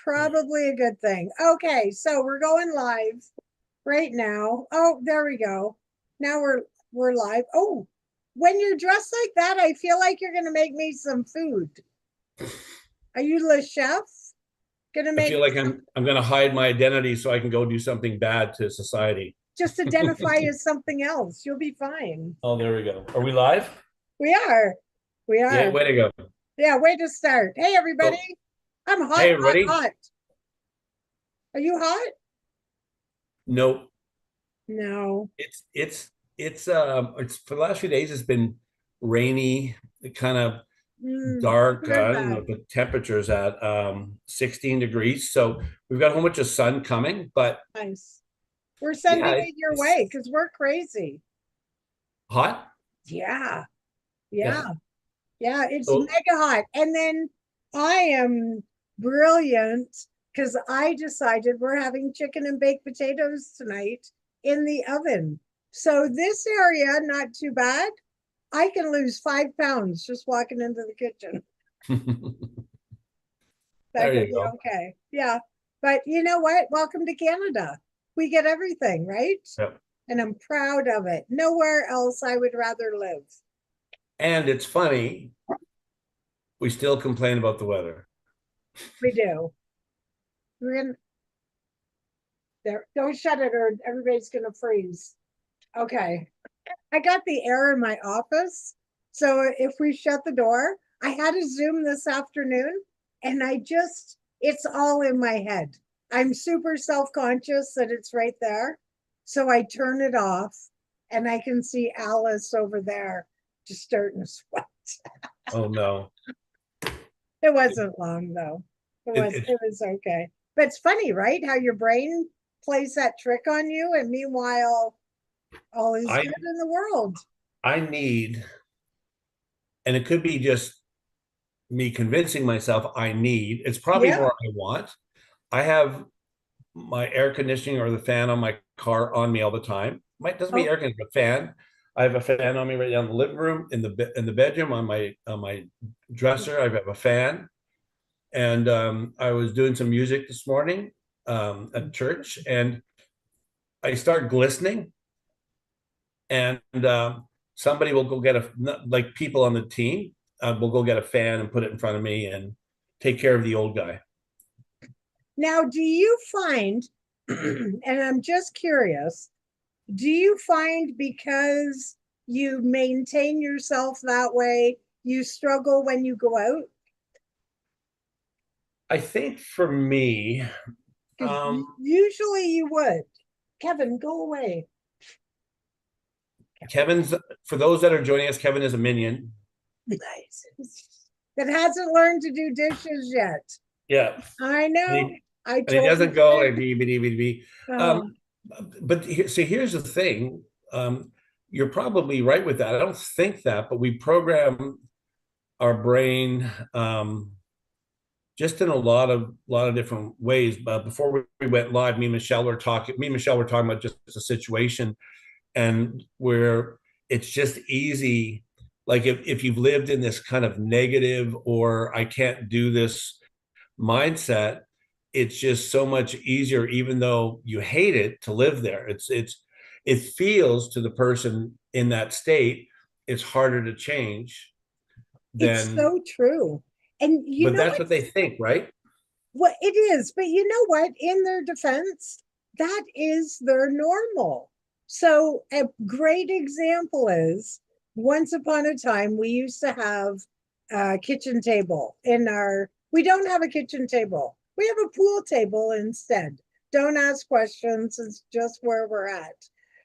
Probably a good thing. Okay, so we're going live right now. Oh, there we go. Now we're live. Oh, when you're dressed like that, I feel like you're gonna make me some food. Are you the chef? Gonna I make feel like I'm going to hide my identity so I can go do something bad to society. just identify as something else. You'll be fine. Oh, there we go. Are we live? We are. We Yeah, are. way to go. Yeah, way to start. Hey everybody. So, I'm hot, hey, hot, everybody. hot. Are you hot? No, No. it's for the last few days. It's been rainy, kind of I dark. heard I don't know that. if the temperature's at 16 degrees. So we've got a whole bunch of sun coming, but Nice. We're yeah, sending it your way because we're crazy. hot. Yeah. Yeah. Yeah. Yeah. It's So mega hot. And then I am brilliant because I decided we're having chicken and baked potatoes tonight in the oven. So this area, not too bad. I can lose 5 pounds just walking into the kitchen. That there could you be go. okay. Yeah. But you know what? Welcome to Canada. We get everything, right? Yep. And I'm proud of it. Nowhere else I would rather live. And it's funny, we still complain about the weather. We do. We're gonna there. Don't shut it, or everybody's gonna freeze. Okay. I got the air in my office, so if we shut the door, I had a Zoom this afternoon, and it's all in my head. I'm super self conscious that it's right there, so I turn it off, and I can see Alice over there just starting to sweat. Oh no. It wasn't long though. It It, was it, it was okay. But it's funny, right? How your brain plays that trick on you, and meanwhile, all is I good in the world. I need, and it could be just me convincing myself I need, it's probably Yeah. more I want. I have my air conditioning or the fan on my car on me all the time. Might doesn't be Oh, air conditioning, but fan. I have a fan on me right now in the living room, in the bedroom, on my dresser. I have a fan, and I was doing some music this morning at church, and I start glistening, and somebody will go get a like people on the team will go get a fan and put it in front of me and take care of the old guy. now do you find, and I'm just curious, do you find because you maintain yourself that way, you struggle when you go out? I think for me, Because um, usually you would. Kevin, go away. Kevin's for those that are joining us. Kevin is a minion. Nice. That hasn't learned to do dishes yet. Yeah, I know. and I he told doesn't him go today. like bee, bee, bee, bee. Um, Oh, but see, here's the thing. You're probably right with that. I don't think that, but we program our brain just in a lot of different ways. But before we went live, me and Michelle were talking. Me and Michelle were talking about just a situation, and where it's just easy. Like if you've lived in this kind of negative or I can't do this mindset, it's just so much easier, even though you hate it, to live there. It feels to the person in that state, it's harder to change it's than, so true. And you but know that's what? what they think, right? What it is, but you know what? In their defense, that is their normal. So, a great example is once upon a time, we used to have a kitchen table in our, we don't have a kitchen table. We have a pool table instead. Don't ask questions, it's just where we're at.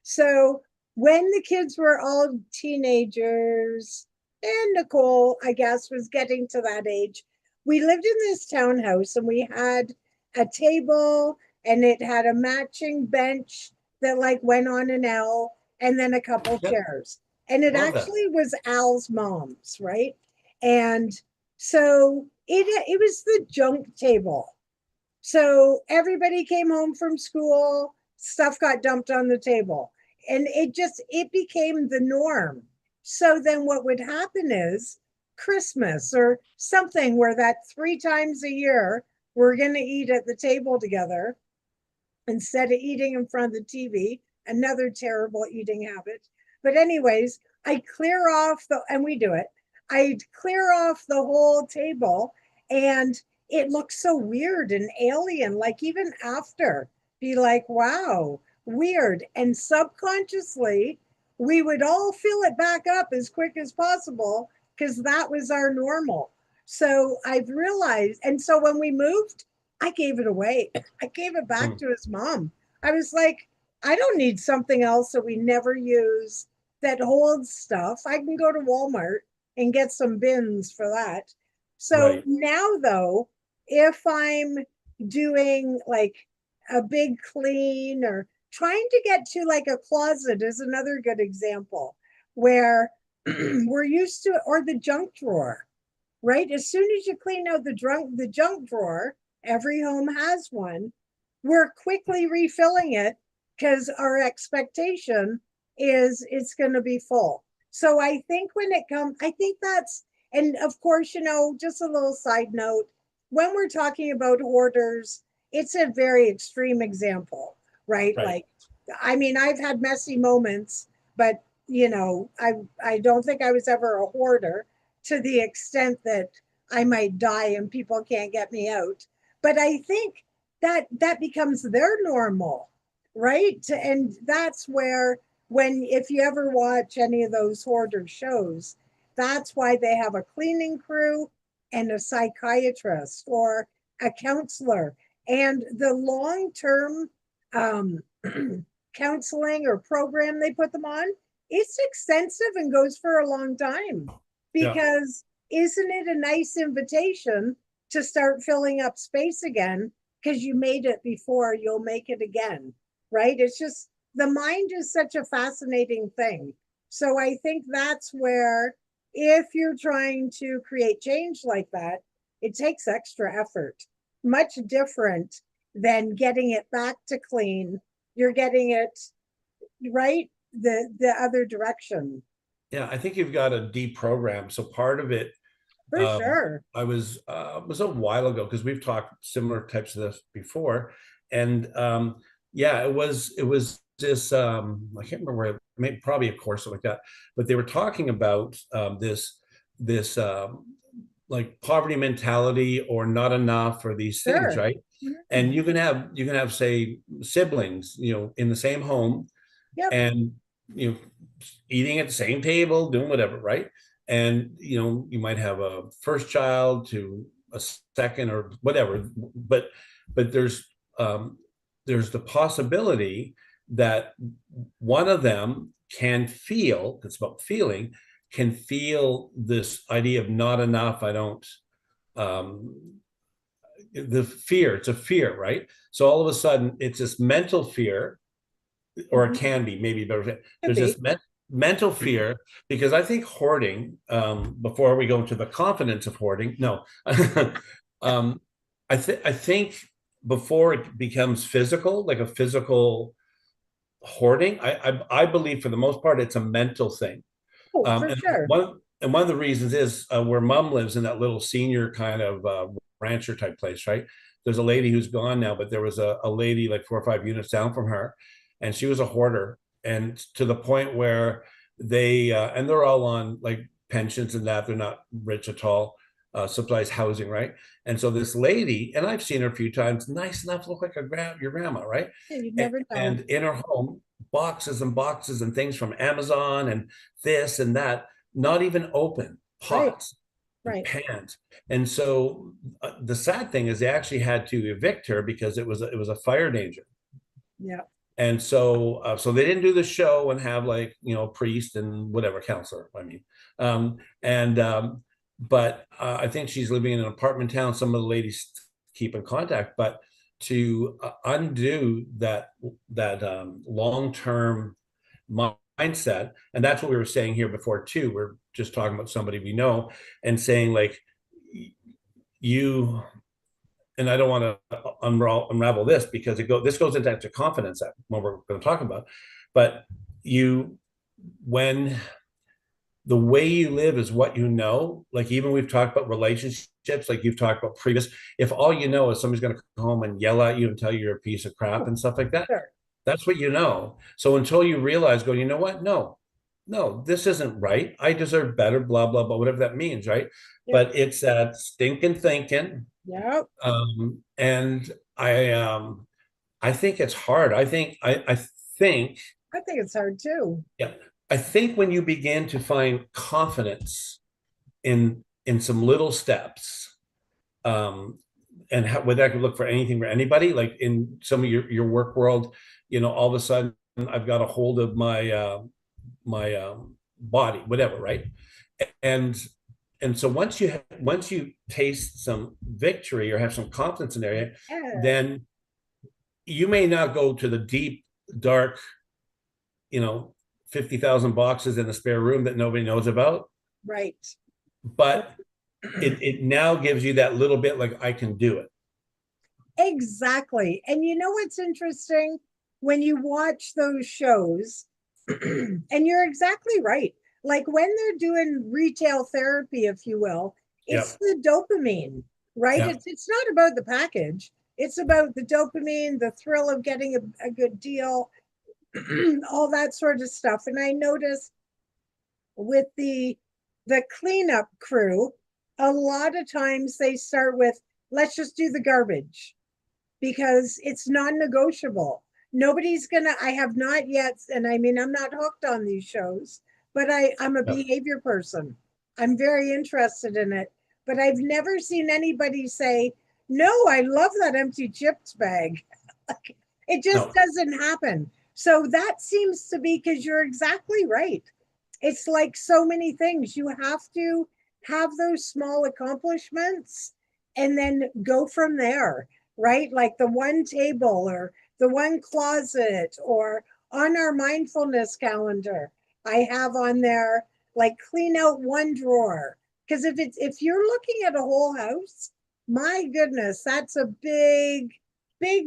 So, when the kids were all teenagers, and Nicole, I guess, was getting to that age, we lived in this townhouse and we had a table and it had a matching bench that like went on an L and then a couple Yep, chairs. And it love that. actually was Al's mom's, right? And so it was the junk table. So everybody came home from school, stuff got dumped on the table. And it became the norm. So then what would happen is Christmas or something where that 3 times a year we're going to eat at the table together instead of eating in front of the TV. Another terrible eating habit. But, anyways, I clear off and we do it. I clear off the whole table, and it looks so weird and alien. Like, even after, be like, wow, weird. And subconsciously, we would all fill it back up as quick as possible because that was our normal. So I've realized, and so when we moved, I gave it away. I gave it back Hmm. to his mom. I was like, I don't need something else that we never use that holds stuff. I can go to Walmart and get some bins for that. So Right. now, though, if I'm doing like a big clean or trying to get to like a closet is another good example where we're used to, or the junk drawer, right? As soon as you clean out the junk drawer, every home has one. We're quickly refilling it because our expectation is it's going to be full. So I think when it comes, I think that's, and of course, just a little side note, when we're talking about hoarders, it's a very extreme example, right? Right. Like, I mean, I've had messy moments, but I don't think I was ever a hoarder to the extent that I might die and people can't get me out. But I think that becomes their normal, right? And that's where, when if you ever watch any of those hoarder shows, that's why they have a cleaning crew and a psychiatrist or a counselor. And the long term um, counseling or program they put them on, it's extensive and goes for a long time, Yeah. because isn't it a nice invitation to start filling up space again? Because you made it before, you'll make it again, right? It's just the mind is such a fascinating thing. So I think that's where, if you're trying to create change like that, it takes extra effort, much different than getting it back to clean. You're getting it right the other direction. Yeah, I think you've got to deprogram. So part of it, For sure. I was a while ago because we've talked similar types of this before, and yeah, it was this I can't remember where, maybe probably a course like that, but they were talking about this like poverty mentality or not enough or these things, Sure. right? Mhm. And you can have say siblings, in the same home, Yep. and you know eating at the same table, doing whatever, right? And you might have a first child to a second or whatever, but um there's the possibility that one of them can feel, it's about feeling, can feel this idea of not enough. I don't um the fear, it's a fear, right? So all of a sudden it's this mental fear, or it Mhm. can be, maybe better. Could There's be. this mental fear, because I think hoarding, before we go into the confidence of hoarding, no, um, I think before it becomes physical, like a physical hoarding, I believe for the most part it's a mental thing. Oh, Um, for and sure. one of the reasons is where mom lives in that little senior kind of rancher type place, right? There's a lady who's gone now, but there was a lady like 4 or 5 units down from her, and she was a hoarder, and to the point where and they're all on like pensions and that, they're not rich at all. Supplies housing, right? And so this lady, and I've seen her a few times, nice enough, look like your grandma, right? Yeah, you'd And, never know. and in her home, boxes and boxes and things from Amazon and this and that, not even open, Right. pots and Right. pans. And so the sad thing is they actually had to evict her because it was a fire danger. Yeah. And so they didn't do the show and have like a priest and whatever, counselor, I mean. And but I think she's living in an apartment town. Some of the ladies keep in contact, but to undo that long-term mindset, and that's what we were saying here before too. We're just talking about somebody we know and saying like, you, and I don't want to unravel this because this goes into confidence that what we're going to talk about. But you, when the way you live is what you know. Like even we've talked about relationships, like you've talked about previous. If all you know is somebody's going to come home and yell at you and tell you you're a piece of crap and stuff like that, Sure. that's what you know. So until you realize, go, you know what? No, no, this isn't right. I deserve better, blah, blah, blah, whatever that means, right? Yep. But it's that stinking thinking. Yep. And I think it's hard. I think, I think it's hard too. yeah, I think when you begin to find confidence in some little steps, um, and how, whether I could look for anything for anybody, like in some of your work world, all of a sudden I've got a hold of my body, whatever, right? And and so once you taste some victory or have some confidence in the area, Yeah. then you may not go to the deep, dark, 50,000 boxes in the spare room that nobody knows about, Right. but it now gives you that little bit like I can do it. Exactly. And you know what's interesting? When you watch those shows, and you're exactly right. Like when they're doing retail therapy, if you will, Yeah. it's the dopamine, right? Yeah. It's not about the package. It's about the dopamine, the thrill of getting a good deal, all that sort of stuff. And I noticed with the cleanup crew, a lot of times they start with, let's just do the garbage because it's non-negotiable. Nobody's gonna, I have not yet, and I mean I'm not hooked on these shows, but I'm a Yeah. behavior person. I'm very interested in it, but I've never seen anybody say, no, I love that empty chips bag. It just No. doesn't happen. So that seems to be, because you're exactly right. It's like so many things. You have to have those small accomplishments and then go from there, right? Like the one table or the one closet, or on our mindfulness calendar, I have on there like clean out one drawer. Because if you're looking at a whole house, my goodness, that's a big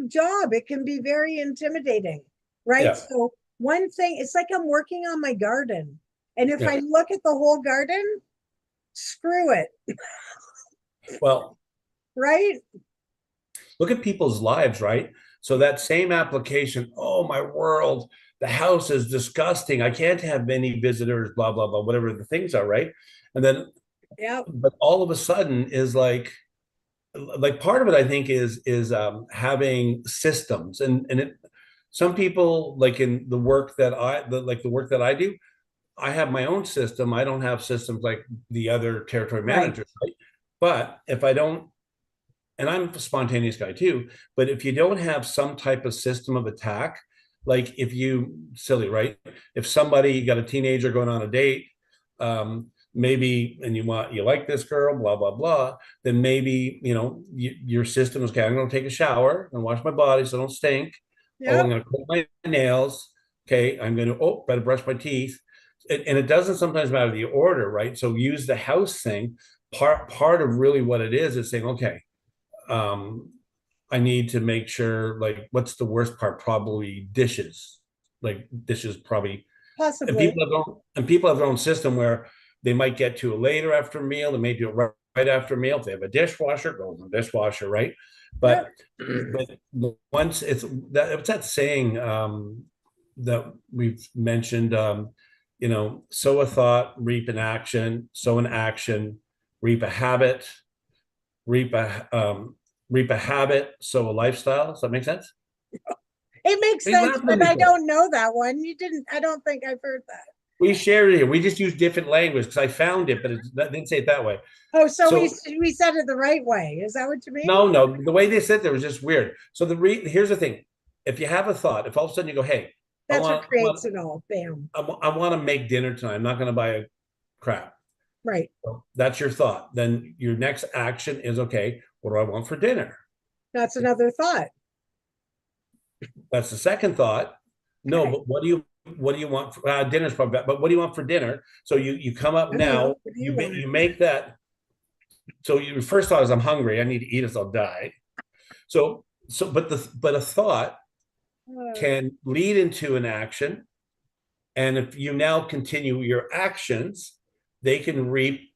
job. It can be very intimidating, right? Yeah. So one thing, it's like I'm working on my garden. And if Yeah. I look at the whole garden, screw it, Well, right? look at people's lives, right? So that same application, oh my world, the house is disgusting. I can't have many visitors, blah, blah, blah, whatever the things are, right? And then, Yeah. but all of a sudden is like part of it, I think, is having systems, and some people, like in the work that the work that I do, I have my own system. I don't have systems like the other territory Right. managers, right? But if I don't, and I'm a spontaneous guy too, but if you don't have some type of system of attack, like if you silly, right? If somebody, you got a teenager going on a date, maybe, and you like this girl, blah blah blah, then maybe your system is, okay, I'm going to take a shower and wash my body so I don't stink. Oh, I'm Yep. going to clip my nails. Okay, I'm going to, better brush my teeth. And it doesn't sometimes matter the order, right? So use the house thing. Part of really what it is saying, okay, um, I need to make sure, like, what's the worst part? Probably dishes. Like dishes, probably. And Possibly. people have their own system where they might get to it later after a meal. They may do it right after a meal. If they have a dishwasher, go in the dishwasher, right? Yep. But once it's that saying that we've mentioned, sow a thought, reap an action, sow an action, reap a habit, reap a habit, sow a lifestyle. Does that make sense? It makes What are you sense, laughing at but me I for? don't know that one. You didn't, I don't think I've heard that. We shared it here. We just use different language because I found it, but it didn't say it that way. Oh, so we So we said it the right way. Is that what you mean? no, the way they said it was just weird. So here's the thing: if you have a thought, if all of a sudden you go, "Hey, I That's what want, I creates want, it all. Bam. I want to make dinner tonight. I'm not going to buy a crap." Right. So that's your thought. Then your next action is, okay, what do I want for dinner? That's another thought. That's the second thought. No, Okay. but what do you want for dinner's probably, but what do you want for dinner? So you come up I don't know. now, What do you you want? you make that. So your first thought is, I'm hungry, I need to eat as I'll die. But a thought can lead into an action. And if you now continue your actions, they can reap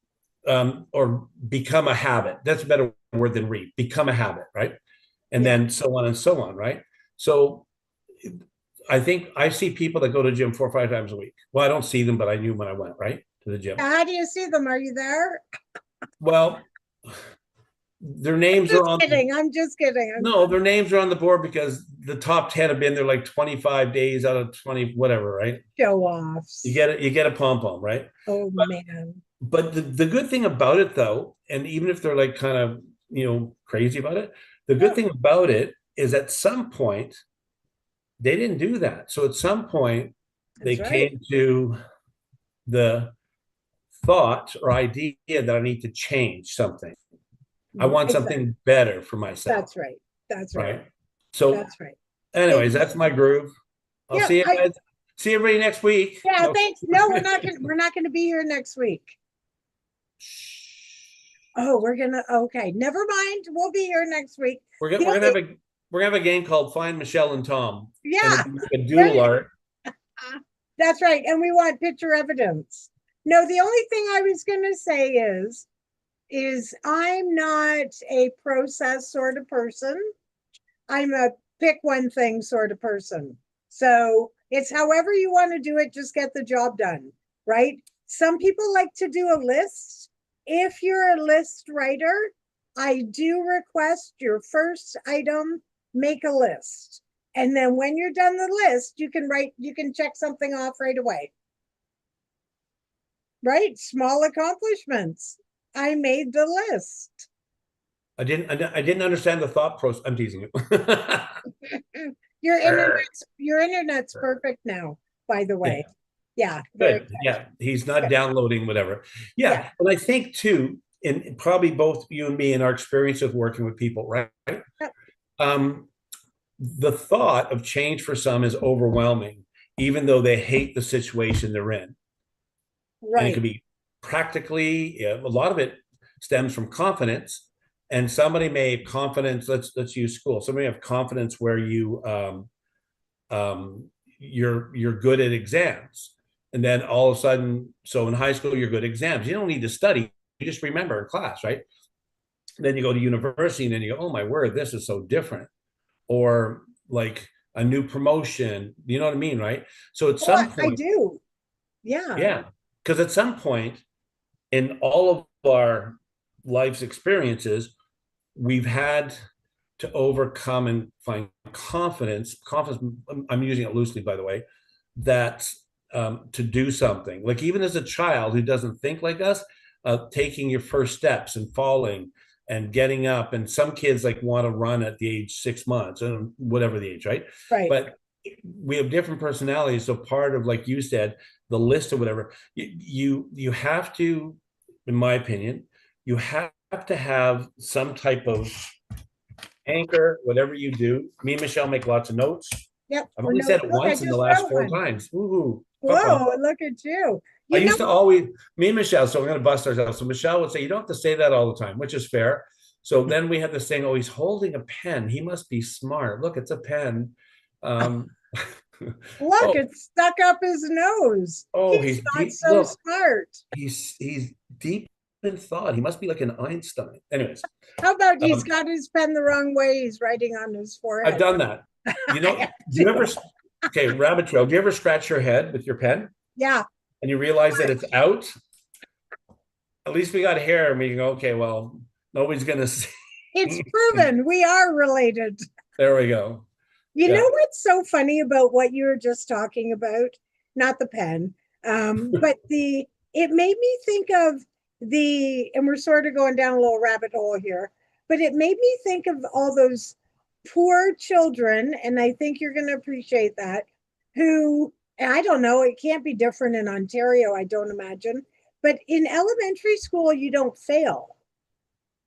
or become a habit. That's a better word than reap, become a habit, right? And Yeah. then so on and so on, right? So I think I see people that go to the gym 4 or 5 times a week. Well, I don't see them, but I knew when I went, right, to the gym. How do you see them? Are you there? Well, their names are Just on. kidding. I'm just kidding. No, their names are on the board because the top 10 have been there like 25 days out of 20, whatever, right? Show You offs. get it, you get a pom pom, right? Oh man. But the good thing about it though, and even if they're like kind of, crazy about it, the good Yeah, thing about it is at some point they didn't do that. So at some point they that's right. came to the thought or idea that I need to change something. I want Exactly. something better for myself, That's right. That's right. right? So, That's right. It, anyways, that's my groove. I'll yeah, see you guys. See everybody next week. yeah, No, thanks. No, we're not gonna be here next week. Oh, okay, never mind. We'll be here next week. we're gonna The we're gonna only have a we're gonna have a game called Find Michelle and Tom, and Yeah, it'll be like a doodle there, art. that's right. And we want picture evidence. No, the only thing I was gonna say is I'm not a process sort of person. I'm a pick one thing sort of person. So it's however you want to do it, just get the job done, right? Some people like to do a list. If you're a list writer, I do request your first item, make a list. And then when you're done the list, you can check something off right away. Right? Small accomplishments. I made the list. I didn't understand the thought process. I'm teasing you. Your internet's perfect now, by the Yeah, way. Yeah, very good. Yeah, he's not good. downloading whatever. Yeah, Yeah, and I think too, and probably both you and me in our experience of working with people, right? yeah, Um, the thought of change for some is overwhelming, even though they hate the situation they're in. And it right. could be practically, yeah, a lot of it stems from confidence. And somebody may have confidence. Let's use school. Somebody have confidence where you're good at exams, and then all of a sudden, so in high school you're good at exams. You don't need to study. You just remember in class, right? Then you go to university, and then you go, oh my word, this is so different. Or like a new promotion. You know what I mean, right? So at Oh, some I point, do. Yeah, yeah, because at some point in all of our life's experiences, we've had to overcome and find confidence. Confidence, I'm using it loosely, by the way, that to do something. Like even as a child who doesn't think like us, taking your first steps and falling and getting up. And some kids like want to run at the age 6 months and whatever the age, right? right. But we have different personalities. So part of, like you said, the list or whatever, you have to, in my opinion, you have to have some type of anchor, whatever you do. Me and Michelle make lots of notes. Yep. I've Or only no, said it look, I once in the just last wrote four one. times. Ooh, Whoa, look at you. I You know, used to always, me and Michelle, so we're going to bust ourselves. So Michelle would say, you don't have to say that all the time, which is fair. So then we had this thing, oh, he's holding a pen. He must be smart. Look, it's a pen. Um, look, oh, it's stuck up his nose. he's He's not deep. so Look, smart. he's deep in thought. He must be like an Einstein. Anyways, How about he's um, got his pen the wrong way? He's writing on his I've forehead. done that. I Do you ever, do. okay, rabbit trail, do you ever scratch your head with your pen Yeah, and you realize that it's out? At least we got hair and we can go, okay, well, nobody's going to see. it's proven we are related. There we go. You Yeah. know what's so funny about what you were just talking about? Not the pen, but it made me think of and we're sort of going down a little rabbit hole here, but it made me think of all those poor children, and I think you're going to appreciate that, who, I don't know, it can't be different in Ontario, I don't imagine, but in elementary school, you don't fail.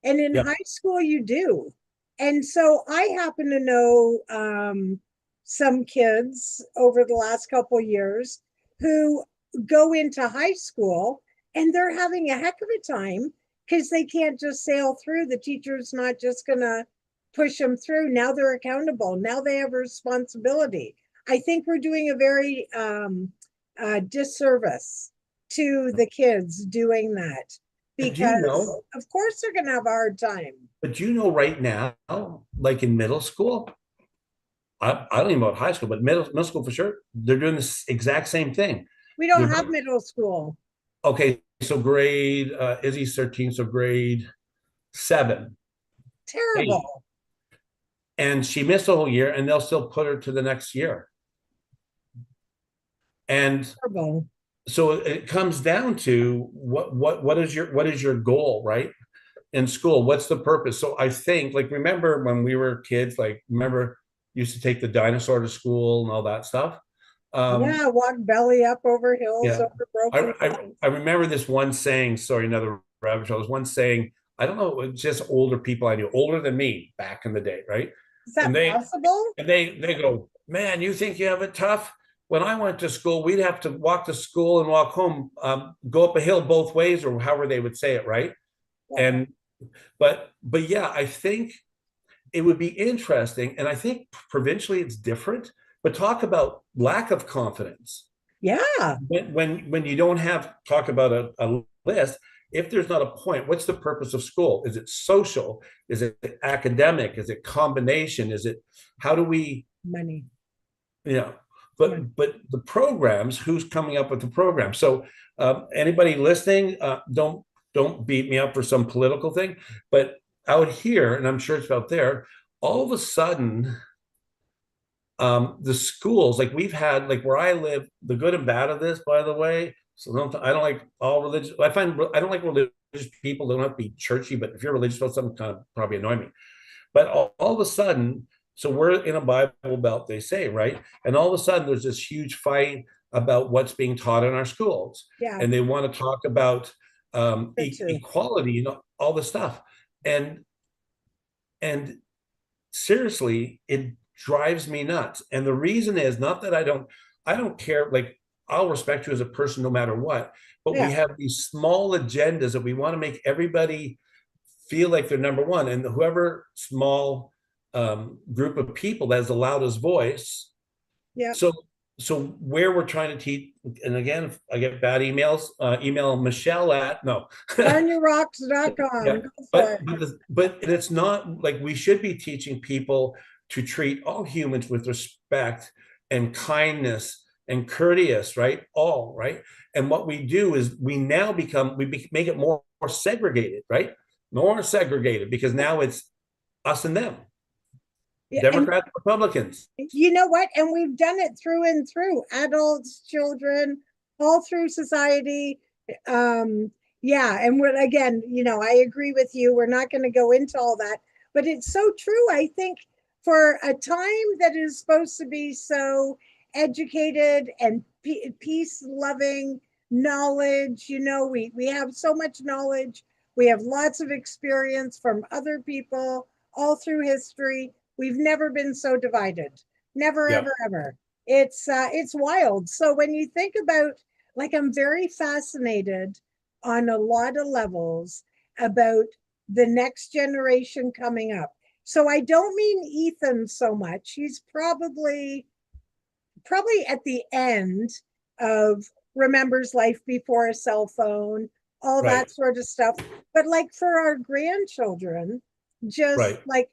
And in Yep. high school, you do. And so I happen to know some kids over the last couple years who go into high school and they're having a heck of a time because they can't just sail through. The teacher's not just going to push them through. Now they're accountable. Now they have a responsibility. I think we're doing a very disservice to the kids doing that But do you because, know, of course, they're going to have a hard time. but you know right now, like in middle school, I don't even know about high school, but middle school for sure, they're doing this exact same thing. We They're don't have middle school. okay, so grade Izzy's 13, so grade 7, 8. Terrible. And she missed a whole year, and they'll still put her to the next year. And Terrible. so it comes down to what is your goal, right? In school, what's the purpose? So I think, like, remember when we were kids, like, remember used to take the dinosaur to school and all that stuff. um Yeah, walk belly up over hills, yeah, over i broken i, bones. I remember this one saying, sorry, another rabbit trail. There was one saying, I don't know, it's just older people I knew, older than me back in the day, right? Is and that they possible? and they go, man, you think you have it tough? When I went to school, we'd have to walk to school and walk home, go up a hill both ways, or however they would say it, right? Wow. And but yeah, I think it would be interesting, and I think provincially it's different. But talk about lack of confidence Yeah. when you don't have, talk about a list. If there's not a point, what's the purpose of school? Is it social? Is it academic? Is it combination? Is it, how do we, Money. you know, Money. but the programs, who's coming up with the program? So anybody listening, don't beat me up for some political thing, but out here, and I'm sure it's out there, all of a sudden, the schools, like we've had, like where I live, the good and bad of this, by the way. So I don't like all religious. I don't like religious people. They don't have to be churchy, but if you're religious about something, kind of probably annoy me. But all of a sudden, so we're in a Bible Belt, they say, right? And all of a sudden, there's this huge fight about what's being taught in our schools, Yeah. and they want to talk about Me too. equality, all this stuff, and and seriously, it drives me nuts. And the reason is not that I don't care. Like, I'll respect you as a person no matter what. But we Yeah. have these small agendas that we want to make everybody feel like they're number one. And whoever small group of people that has the loudest voice. Yeah. So where we're trying to teach, and again, if I get bad emails, email Michelle at no. Learnyourrocks.com. Yeah, Go for but it. it's not like we should be teaching people to treat all humans with respect and kindness and courteous, right? All right. And what we do is make it more segregated, right? More segregated, because now it's us and them, Yeah, and Democrats, Republicans. you know what? And we've done it through and through, adults, children, all through society. Yeah, and we're again, I agree with you. We're not going to go into all that, but it's so true. I think for a time that is supposed to be so educated and peace loving, knowledge, we have so much knowledge. We have lots of experience from other people all through history. We've never been so divided. Never, Yeah. ever, ever. It's wild. So when you think about, like, I'm very fascinated on a lot of levels about the next generation coming up. So I don't mean Ethan so much. He's probably at the end of remembers life before a cell phone, all Right. that sort of stuff. But like for our grandchildren, just Right. like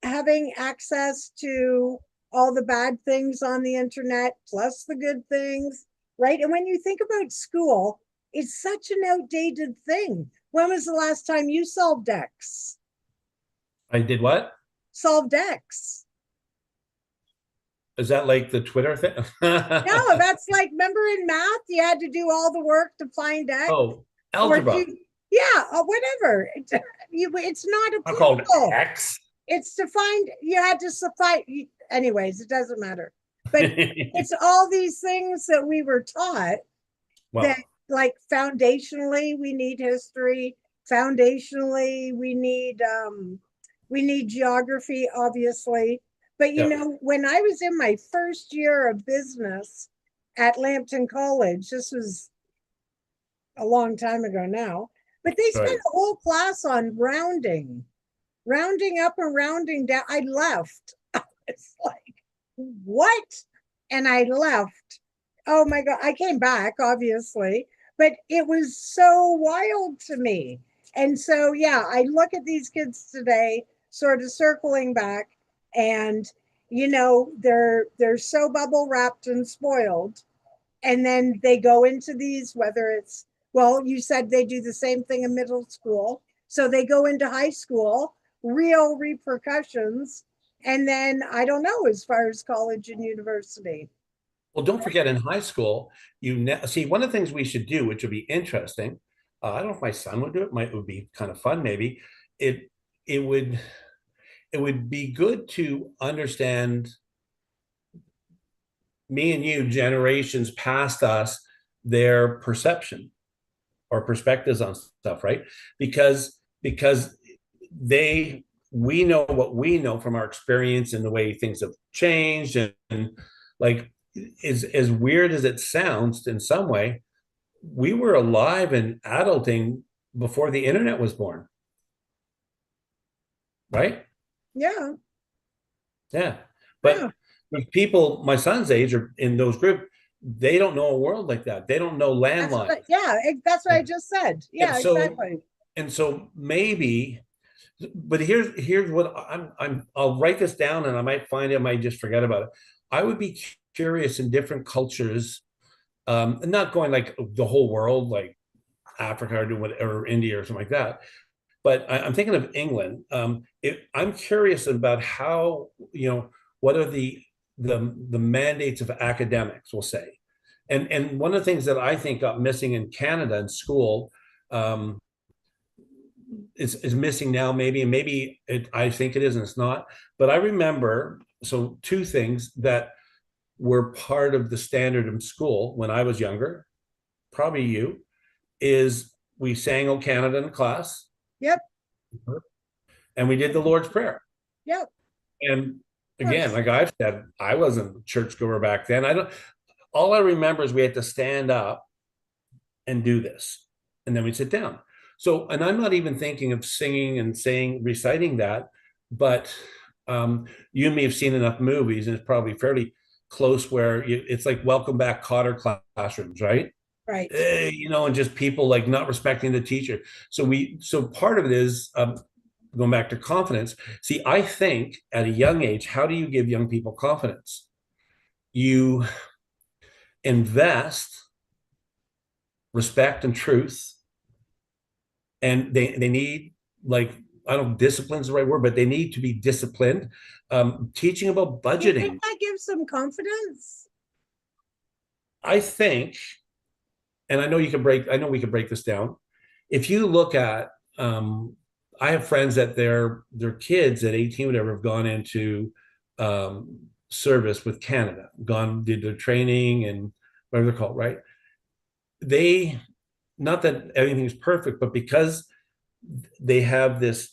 having access to all the bad things on the internet plus the good things, right? And when you think about school, it's such an outdated thing. When was the last time you solved X? I did what? Solved X. Is that like the Twitter thing? No, that's like, remember in math, you had to do all the work to find X, Oh, or algebra. yeah, or whatever. It's not Not called applicable. X. It's to find, you had to suffice. Anyways, it doesn't matter. But it's all these things that we were taught that, Well, like, foundationally, we need history. Foundationally, we need geography, obviously. But yeah, when I was in my first year of business at Lambton College, this was a long time ago now, but they spent right. a whole class on rounding up and rounding down. I left. It's like, what? And I left. Oh my God. I came back, obviously, but it was so wild to me. And so, yeah, I look at these kids today, sort of circling back, and they're so bubble wrapped and spoiled, and then they go into these, whether it's, well, you said they do the same thing in middle school, so they go into high school, real repercussions, and then I don't know as far as college and university. Well, don't forget in high school, see one of the things we should do, which would be interesting. I don't know if my son would do it. Might would be kind of fun, maybe. It it would it would be good to understand me and you, generations past us, their perception or perspectives on stuff, right? Because they we know what we know from our experience and the way things have changed, and like, is as weird as it sounds in some way, we were alive and adulting before the internet was born, right? Yeah, Yeah. yeah. But with people my son's age or in those groups, they don't know a world like that. They don't know landlines. Yeah, that's what I And, just said. and Yeah, so exactly. and so maybe, but here's what I'll write this down, and I might find it, I might just forget about it. I would be curious in different cultures, and not going like the whole world, like Africa or whatever, India or something like that. But I'm thinking of England. I'm curious about how, what are the mandates of academics, we'll say. And one of the things that I think got missing in Canada in school, um, is missing now, maybe, and maybe I think it is and it's not. But I remember, so two things that were part of the standard in school when I was younger, probably you, is we sang O Canada in class, Yep, and we did the Lord's Prayer. yep, And of again, course. like I've said, I wasn't a churchgoer back then. I don't. All I remember is we had to stand up and do this, and then we sit down. So, and I'm not even thinking of singing and saying, reciting that, but you and me have seen enough movies, and it's probably fairly close where it's like Welcome Back Cotter classrooms, right? Right. And just people like not respecting the teacher. So part of it is, going back to confidence. See, I think at a young age, how do you give young people confidence? You invest respect and truth, and they need, like, I don't know, discipline's the right word, but they need to be disciplined. Teaching about You think budgeting, that gives them confidence? I think, and I know we can break this down. If you look at, I have friends that their kids at 18, whatever, have gone into service with Canada, did their training and whatever they're called, right? They, not that everything's perfect, but because they have this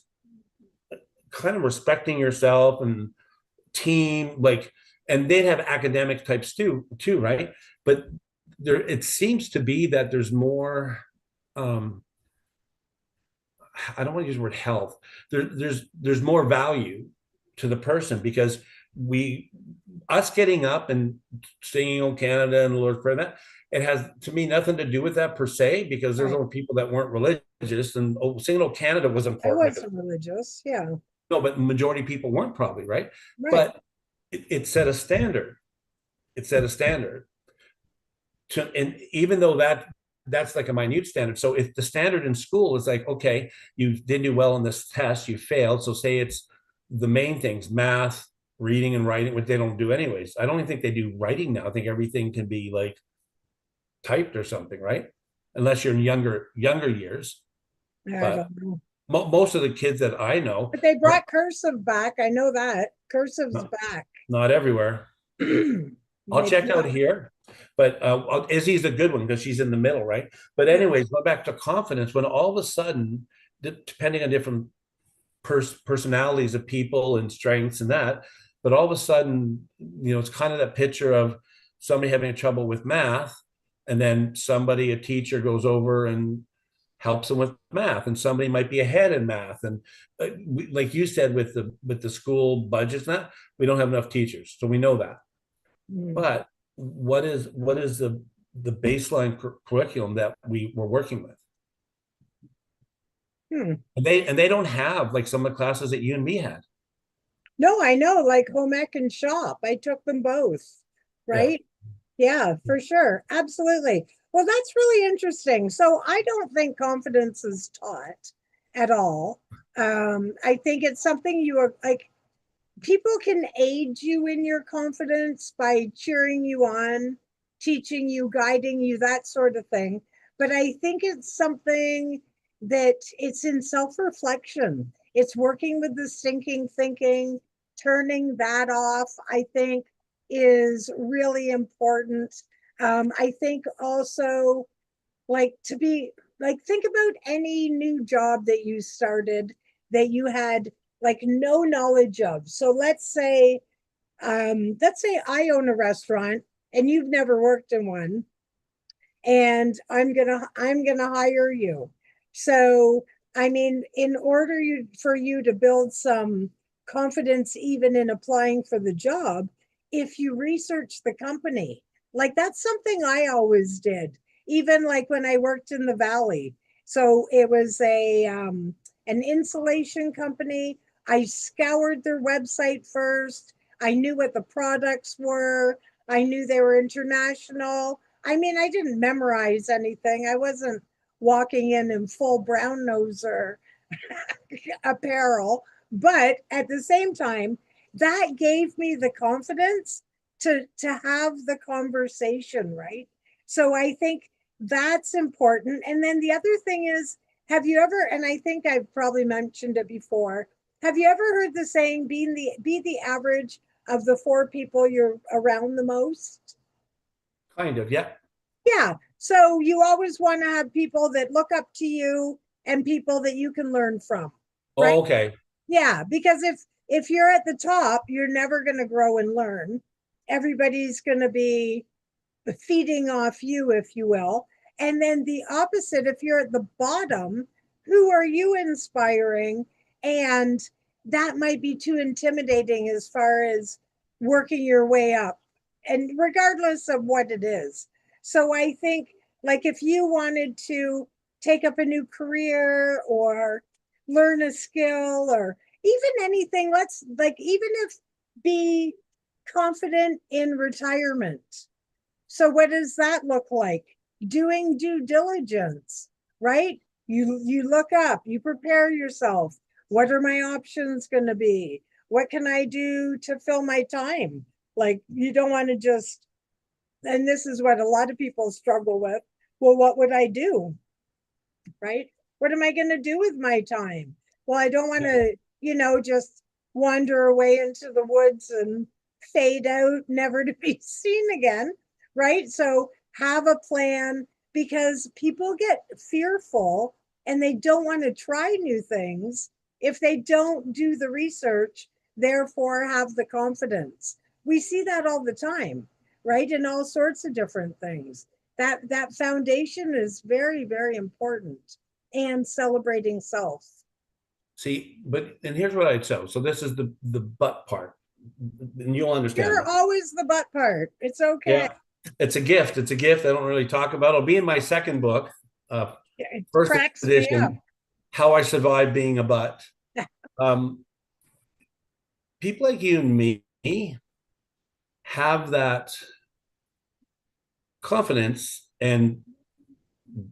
kind of respecting yourself and team, like, and they'd have academic types too, right? But there, it seems to be that there's more, um I don't want to use the word health. There's more value to the person, because we us getting up and singing "O Canada" and the Lord's Prayer, that it has, to me, nothing to do with that per se, because there's Right. other people that weren't religious, and singing "O Canada" was I important. wasn't religious. Yeah. No, but the majority of people weren't, probably, right? Right. But it set a standard. It set a standard and even though that's like a minute standard. So if the standard in school is like, okay, you didn't do well in this test, you failed. So say it's the main things, math, reading and writing, which they don't do anyways. I don't even think they do writing now. I think everything can be like typed or something, right? Unless you're in younger years. I But don't know. most of the kids that I know But they are brought cursive back. I know that. Cursive's not, back. not everywhere. I'll Maybe check out not. here, but Izzy's a good one because she's in the middle, right? But Yeah. anyways, go back to confidence. When all of a sudden, depending on different personalities of people and strengths and that, but all of a sudden, it's kind of that picture of somebody having trouble with math, and then a teacher goes over and helps them with math, and somebody might be ahead in math, and like you said, with the school budgets, and that we don't have enough teachers, so we know that. Mm. But what is the the baseline curriculum that we were working with. Hmm. And they don't have like some of the classes that you and me had. No, I know, like home ec and shop. I took them both, Yeah. right? Yeah, for sure. Absolutely. Well, that's really interesting. So I don't think confidence is taught at all. I think it's something you are like, people can aid you in your confidence by cheering you on, teaching you, guiding you, that sort of thing. But I think it's something that it's in self reflection. It's working with the sinking thinking, turning that off, I think is really important. I think also, like, to be like, think about any new job that you started that you had like no knowledge of. So let's say I own a restaurant and you've never worked in one, and I'm gonna hire you. So I mean, in order for you to build some confidence even in applying for the job, if you research the company, like that's something I always did, even like when I worked in the valley. So it was a an insulation company. I scoured their website first. I knew what the products were. I knew they were international. I mean, I didn't memorize anything. I wasn't walking in full brown noser apparel, but at the same time, that gave me the confidence to have the conversation, right? So I think that's important. And then the other thing is, have you ever, and I think I've probably mentioned it before, have you ever heard the saying, be the average of the four people you're around the most? Kind of, yeah. Yeah. So you always want to have people that look up to you and people that you can learn from, right? Oh, okay. Yeah, because if you're at the top, you're never going to grow and learn. Everybody's going to be feeding off you, if you will. And then the opposite, if you're at the bottom, who are you inspiring? And that might be too intimidating as far as working your way up, and regardless of what it is. So I think, like, if you wanted to take up a new career or learn a skill or even anything, let's like, even if be confident in retirement, so what does that look like? Doing due diligence, right? You look up, you prepare yourself. What are my options going to be? What can I do to fill my time? Like, you don't want to just, and this is what a lot of people struggle with. Well, what would I do? Right? What am I going to do with my time? Well, I don't want Yeah. to, just wander away into the woods and fade out, never to be seen again. Right? So have a plan, because people get fearful and they don't want to try new things if they don't do the research, therefore have the confidence. We see that all the time, right? In all sorts of different things. That foundation is very, very important, and celebrating self. See, but and here's what I'd say. So this is the butt part, and you'll understand You're this. always the butt part. It's okay. Yeah, it's a gift. It's a gift I don't really talk about. It'll be in my second book, uh, It first cracks me up. edition, How I Survived Being a Butt. Um, People like you and me have that confidence and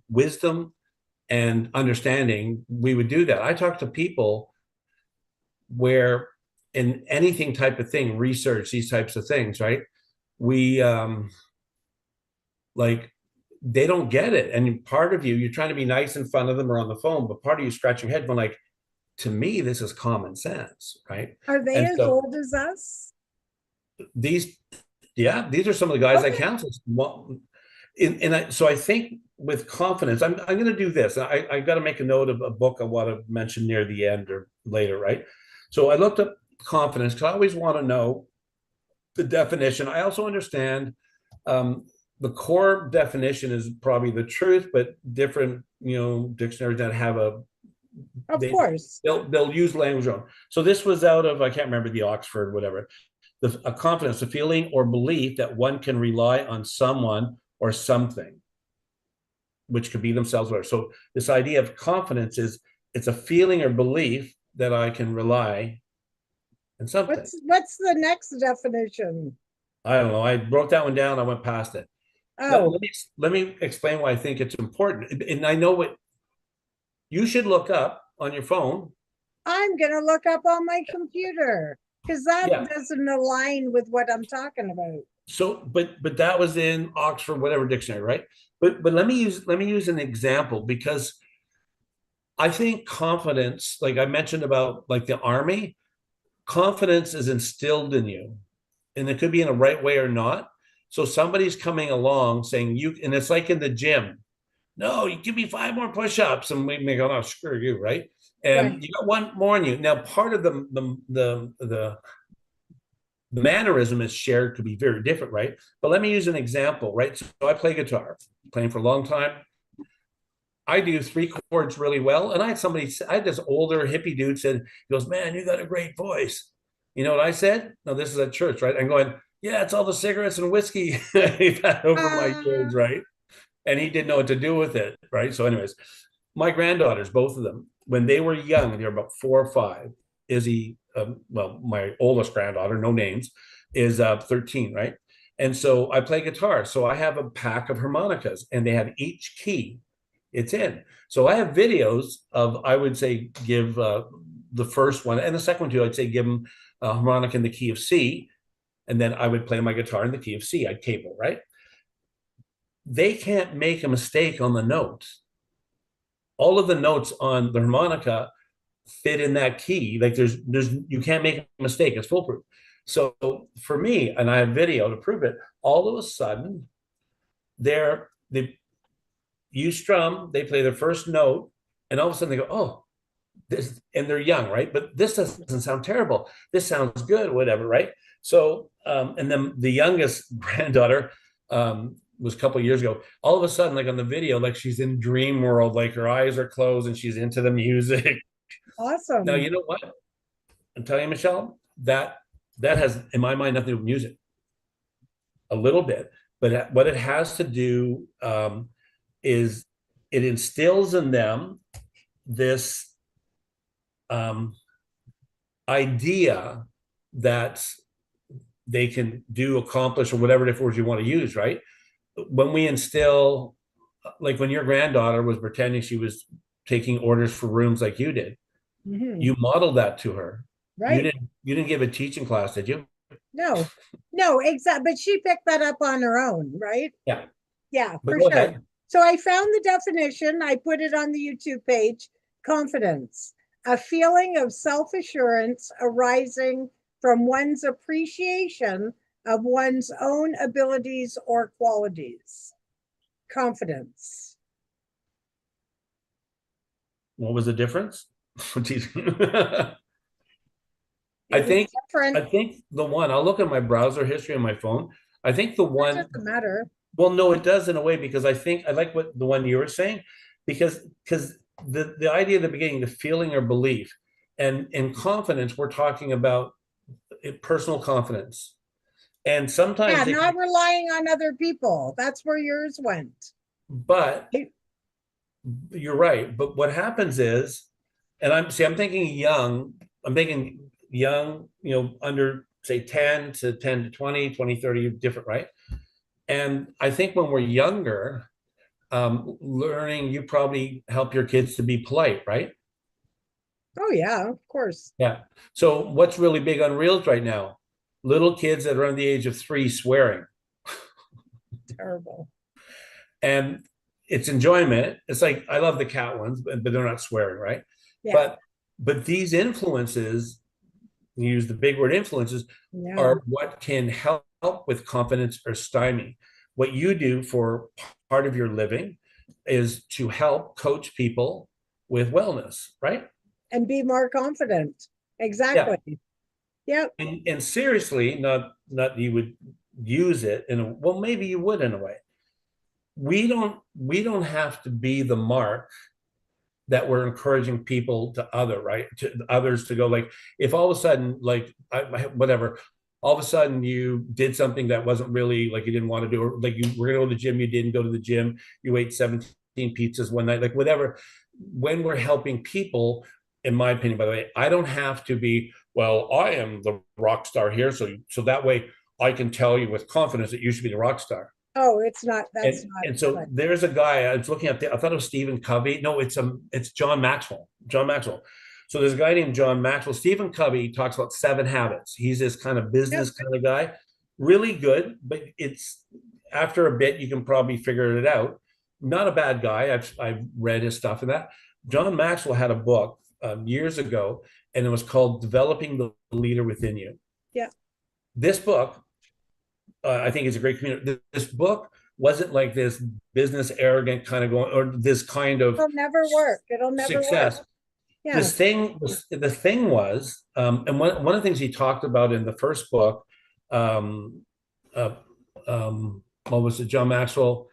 wisdom and understanding. We would do that. I talk to people where in anything type of thing, research, these types of things, right? We like they don't get it. And part of you, you're trying to be nice in front of them or on the phone, but part of you scratching your head going like, to me, this is common sense, right? Are they And as so old as us? these, yeah, these are some of the guys I Okay. counsel. So I think with confidence, I'm going to do this. I got to make a note of a book I want to mention near the end or later, right? So I looked up confidence because I always want to know the definition. I also understand um, the core definition is probably the truth, but different, dictionaries that have Of they course. they'll use language on. So this was out of, I can't remember, the Oxford, whatever. A confidence, a feeling or belief that one can rely on someone or something, which could be themselves. Or so this idea of confidence is it's a feeling or belief that I can rely on something. What's the next definition? I don't know. I wrote that one down. I went past it. Let, Oh, let me let me explain why I think it's important. And I know what you should look up on your phone. I'm gonna look up on my computer because that Yeah. doesn't align with what I'm talking about. So, but that was in Oxford, whatever dictionary, right? But let me use an example because I think confidence, like I mentioned about like the army, confidence is instilled in you, and it could be in the right way or not. So somebody's coming along saying you, and it's like in the gym. No, you give me 5 more push-ups, and we may go, no, screw you, right? And Right. you got one more in you. Now, part of the mannerism is shared to be very different, right? But let me use an example, right? So I play guitar, playing for a long time. I do 3 chords really well. And I had this older hippie dude said, he goes, man, you got a great voice. You know what I said? No, this is at church, right? I'm going, yeah, it's all the cigarettes and whiskey I've had over my Uh, years, right? And he didn't know what to do with it, right? So, anyways, my granddaughters, both of them, when they were young, they were about 4 or 5. Izzy, well, my oldest granddaughter, no names, is 13, right? And so I play guitar. So I have a pack of harmonicas, and they have each key it's in. So I have videos of, I would say, give the first one and the second one too. I'd say give them a harmonica in the key of C, and then I would play my guitar in the key of C. I'd cable, right? They can't make a mistake on the notes. All of the notes on the harmonica fit in that key. Like there's you can't make a mistake. It's foolproof. So for me, and I have video to prove it, all of a sudden they you strum, they play their first note, and all of a sudden they go, oh, this, and they're young, right? But this doesn't sound terrible. This sounds good, whatever, right? So, and then the youngest granddaughter was a couple of years ago. All of a sudden, like on the video, like she's in dream world, like her eyes are closed and she's into the music. Now, awesome. you know what? I'm telling you, Michelle, that has, in my mind, nothing to do with music. A little bit, but what it has to do is it instills in them this um, idea that they can do, accomplish, or whatever different words you want to use, right? When we instill, like when your granddaughter was pretending she was taking orders for rooms like you did, Hmm. you modeled that to her. You Right. didn't give a teaching class, did you? No, no, exactly. But she picked that up on her own, right? Yeah. Yeah, But for go sure. ahead. So I found the definition. I put it on the YouTube page. Confidence, a feeling of self assurance arising from one's appreciation of one's own abilities or qualities. Confidence. What was the difference? I It was think I different. think the one, I'll look at my browser history on my phone. I think the That one, doesn't matter. well, no, it does in a way because I think I like what the one you were saying because the idea at the beginning, the feeling or belief, and in confidence, we're talking about personal confidence, and Yeah, sometimes it, not relying on other people. That's where yours went. but you're right. But what happens is, and I'm thinking young, I'm thinking young, under say 10 to 10 to 20, 20, 30, different, right? And I think when we're younger, learning, you probably help your kids to be polite, right? Oh, yeah, of course. Yeah. So what's really big on reels right now? Little kids that are under the age of 3 swearing. Terrible. And it's enjoyment. It's like I love the cat ones, but they're not swearing, right? Yeah, But these influences, you use the big word influences, yeah. are what can help with confidence or stymie. What you do for part of your living is to help coach people with wellness, right? And be more confident. Yeah. Exactly. Yep. And seriously, not you would use it in a, well, maybe you would in a way. We don't have to be the mark that we're encouraging people to other, right? To others to go, like if all of a sudden, like whatever, all of a sudden you did something that wasn't really like you didn't want to do, or like you were going to go to the gym, you didn't go to the gym, you ate 17 pizzas one night, like whatever. When we're helping people, in my opinion, by the way, I don't have to be, well, I am the rock star here. So that way I can tell you with confidence that you should be the rock star. Oh, it's not, that's And not and so good. there's a guy I was looking at. I thought it was Stephen Covey. No, it's John Maxwell. John Maxwell. So there's a guy named John Maxwell. Stephen Covey talks about 7 habits. He's this kind of Yep. business kind of guy. Really good, but it's after a bit you can probably figure it out. Not a bad guy. I've read his stuff and that. John Maxwell had a book years ago, and it was called "Developing the Leader Within You." Yeah. This book I think it's a great community. This book wasn't like this business arrogant kind of going, or this kind of It'll never work. It'll never work. success. Yeah. The thing was, and one of the things he talked about in the first book, um, uh, what was it, John Maxwell,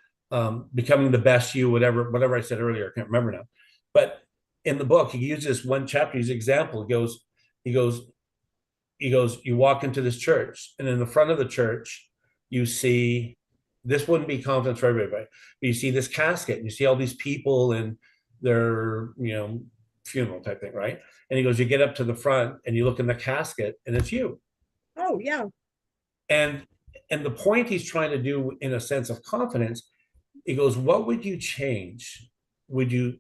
becoming the best you, whatever I said earlier, I can't remember now. But in the book, he uses one chapter, his example. He goes, you walk into this church, and in the front of the church, you see, this wouldn't be confidence for everybody, but you see this casket, and you see all these people in their, funeral type thing, right? And he goes, you get up to the front and you look in the casket, and it's you. Oh, yeah. And the point he's trying to do in a sense of confidence, he goes, what would you change? Would you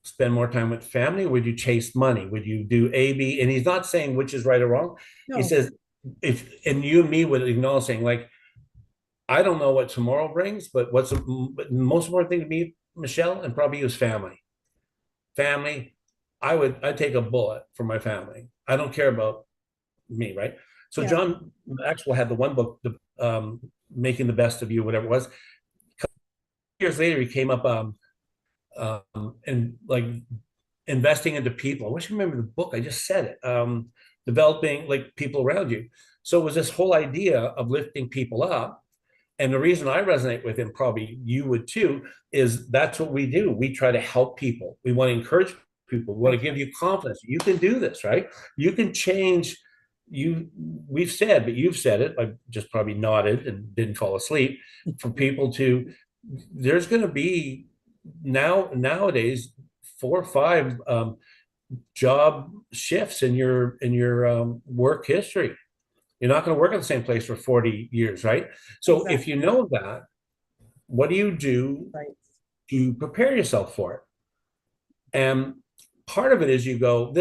spend more time with family? Would you chase money? Would you do A, B? And he's not saying which is right or wrong. No. He says, if, and you and me would acknowledge saying, like, I don't know what tomorrow brings, but what's the most important thing to me, Michelle, and probably you, is family. Family, I'd take a bullet for my family. I don't care about me, right? So Yeah. John Maxwell had the one book, the Making the Best of You, whatever it was. Years later, he came up and like investing into people. I wish I remember the book. I just said it. Developing like people around you. So it was this whole idea of lifting people up. And the reason I resonate with him, probably you would too, is that's what we do. We try to help people. We want to encourage people. We want to give you confidence. You can do this, right? You can change. We've said, but you've said it. I just probably nodded and didn't fall asleep. For people to, there's going to be nowadays 4 or 5 job shifts in your work history. You're not going to work at the same place for 40 years, right? So Exactly. if you know that, what do you do Right. to prepare yourself for it? And part of it is you go,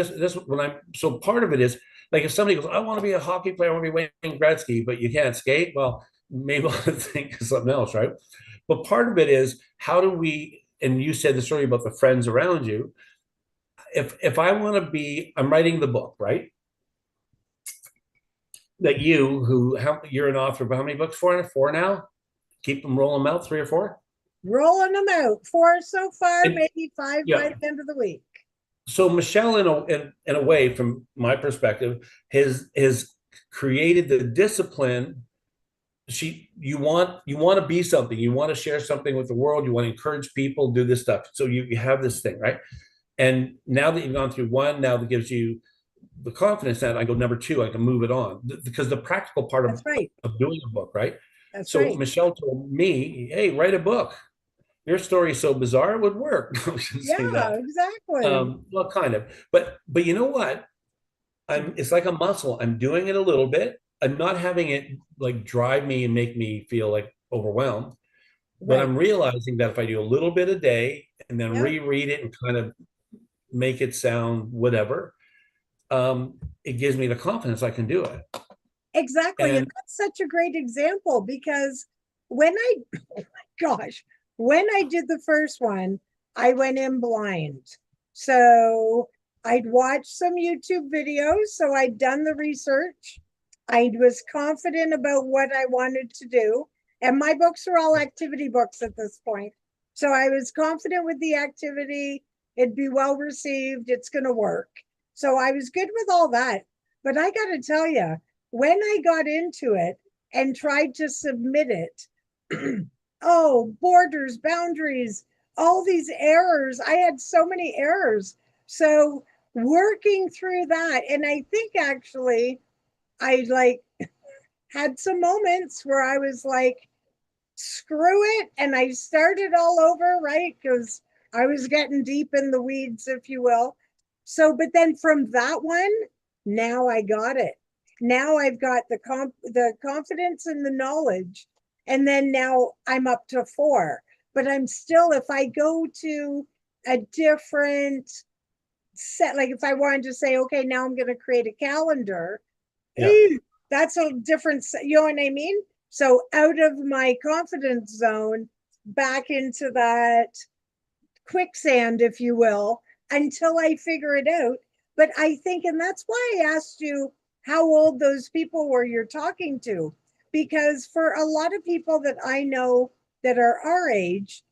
so part of it is like if somebody goes, I want to be a hockey player, I want to be Wayne Gretzky, but you can't skate. Well, maybe I'll think of something else, right? But part of it is how do we, and you said the story about the friends around you. If I want to be, I'm writing the book, right? That you're an author of how many books? Four now? Keep them rolling them out, 3 or 4? Rolling them out. 4 so far, And, maybe 5 yeah. by the end of the week. So Michelle, in a way, from my perspective, has created the discipline. You want to be something. You want to share something with the world. You want to encourage people, do this stuff. So you have this thing, right? And now that you've gone through one, now that gives you the confidence that I go number 2, I can move it on, because the practical part That's right. of doing a book, right? That's So right. Michelle told me, hey, write a book. Your story is so bizarre, it would work. I shouldn't say Yeah, that. exactly. Well, kind of, but you know what? It's like a muscle. I'm doing it a little bit. I'm not having it like drive me and make me feel like overwhelmed, but Right. I'm realizing that if I do a little bit a day and then Yeah, reread it and kind of make it sound whatever, it gives me the confidence I can do it. exactly. And And that's such a great example because when oh my gosh, when I did the first one, I went in blind. So I'd watched some YouTube videos. So I'd done the research. I was confident about what I wanted to do. And my books are all activity books at this point. So I was confident with the activity. It'd be well received. It's going to work. So I was good with all that. But I got to tell you, when I got into it and tried to submit it, oh, borders, boundaries, all these errors. I had so many errors. So working through that, and I think actually I like had some moments where I was like, screw it. And I started all over, right? Because I was getting deep in the weeds, if you will. So, but then from that one, now I got it. Now I've got the confidence and the knowledge. And then now I'm up to four. But I'm still, if I go to a different set, like if I wanted to say, okay, now I'm going to create a calendar, Yeah. that's a different, you know what I mean? So out of my confidence zone, back into that quicksand, if you will, until I figure it out. But I think, and that's why I asked you how old those people were you're talking to, because for a lot of people that I know that are our age,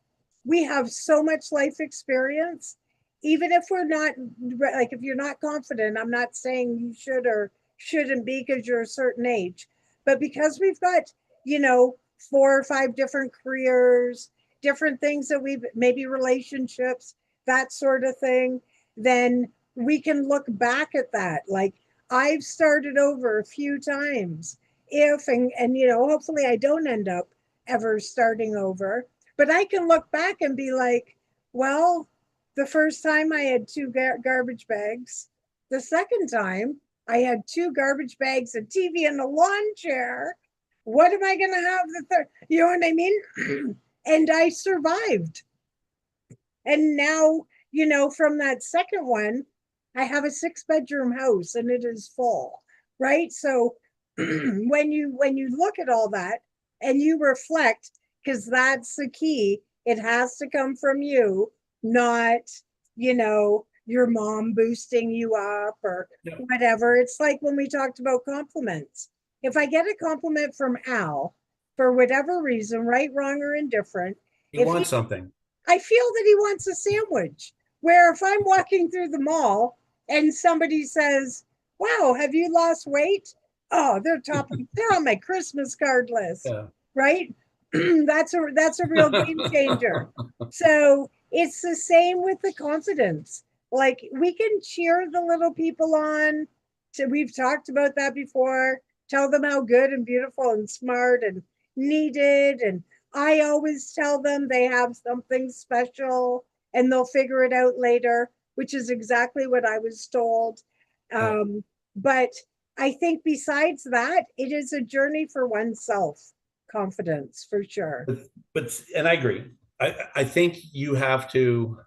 we have so much life experience. Even if we're not, like, if you're not confident, I'm not saying you should or shouldn't be because you're a certain age, but because we've got, you know, 4 or 5 different careers, different things that we've, maybe relationships, that sort of thing, then we can look back at that. Like, I've started over a few times. If, and you know, hopefully I don't end up ever starting over, but I can look back and be like, well, the first time I had 2 garbage bags. The second time I had 2 garbage bags, a TV, and a lawn chair. What am I going to have the third? You know what I mean? And I survived. And now, you know, from that second one, I have a 6 bedroom house and it is full, right? So when you look at all that and you reflect, because that's the key, it has to come from you, not, you know, your mom boosting you up or Yeah. whatever. It's like when we talked about compliments. If I get a compliment from Al for whatever reason, right, wrong, or indifferent, You if want he, something. I feel that he wants a sandwich. Where if I'm walking through the mall and somebody says, "Wow, have you lost weight?" Oh, they're on my Christmas card list, Yeah. right? That's a real game changer. So it's the same with the confidence. Like, we can cheer the little people on. So we've talked about that before. Tell them how good and beautiful and smart and needed, and I always tell them they have something special and they'll figure it out later, which is exactly what I was told. Yeah. But I think besides that, it is a journey for oneself, confidence for sure. But and I agree. I think you have to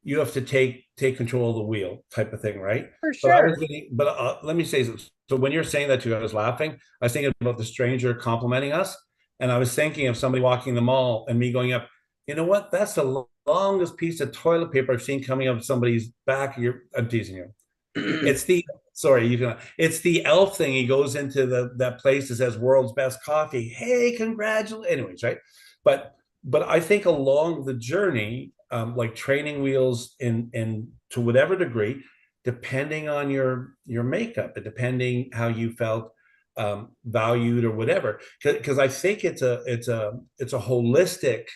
take control of the wheel type of thing, right? For But I sure. was getting, but let me say, so when you're saying that too, I was laughing. I was thinking about the stranger complimenting us, and I was thinking of somebody walking the mall and me going up. You know what? That's the longest piece of toilet paper I've seen coming up somebody's back. I'm teasing you. It's the sorry, you can. It's the elf thing. He goes into that place that says "World's Best Coffee." Hey, congratulations. Anyways, right? But I think along the journey, like training wheels in to whatever degree, depending on your makeup and depending how you felt valued or whatever. Because I think it's a holistic,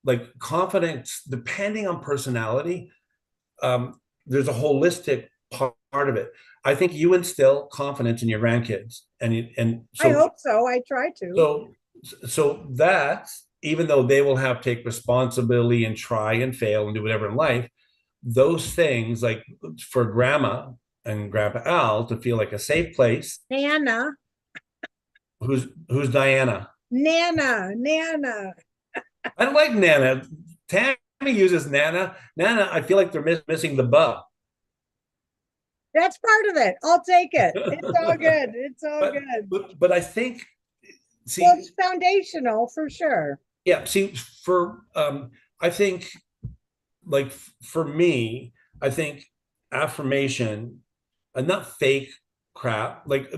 like, confidence depending on personality. There's a holistic part of it. I think you instill confidence in your grandkids, and I so hope so. I try to. so so that even though they will have to take responsibility and try and fail and do whatever in life, those things, like for grandma and grandpa Al to feel like a safe place. Nana, Who's Diana? Nana. I don't like Nana. Tammy uses Nana. Nana, I feel like they're missing the buh. That's part of it. I'll take it. It's all but good. It's all good. but I think, Well, see, it's foundational for sure. yeah, see, for I think, like, for me, I think affirmation, and not fake crap, like,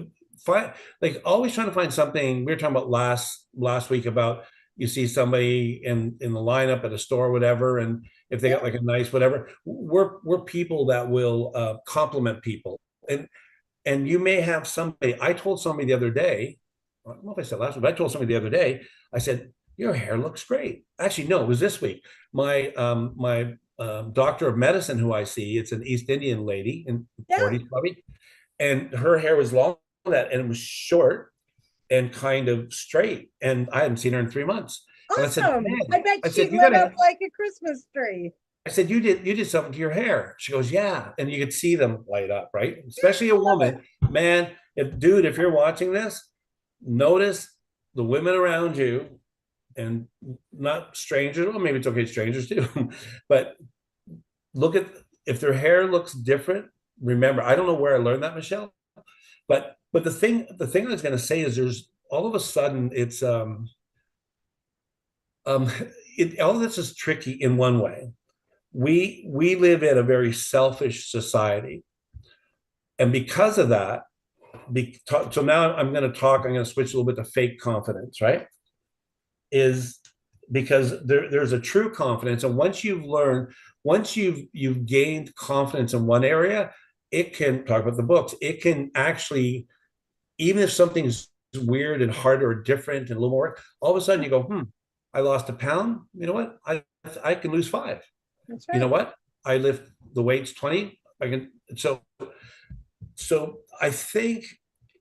find, like, always trying to find something. We were talking about last week about, you see somebody in the lineup at a store or whatever, and if they got Yeah. like a nice whatever, we're people that will compliment people. And you may have somebody. I told somebody the other day, I don't know if I said last week, but I told somebody the other day, I said, your hair looks great. Actually, no, it was this week. My doctor of medicine who I see, it's an East Indian lady in Yeah. 40s probably, and her hair was long that, and it was short and kind of straight. And I hadn't seen her in 3 months. And I said, Awesome. I man, bet I she said, you lit up gotta, like a Christmas tree. I said, you did something to your hair. She goes, yeah. And you could see them light up, right? Especially a I love it. woman. Man, if you're watching this, notice the women around you and not strangers. Well, maybe it's okay, strangers too. But look at, if their hair looks different, remember, I don't know where I learned that, Michelle. But the thing I was gonna say is there's all of a sudden it's um all of this is tricky in one way. We live in a very selfish society, and because of that, so now I'm going to switch a little bit to fake confidence, right? Is because there's a true confidence, and once you've gained confidence in one area, it can talk about the books, it can actually, even if something's weird and hard or different and a little more, all of a sudden you go, I lost a pound, you know what, I can lose 5. That's You know right. what? I lift the weights 20. I can. So I think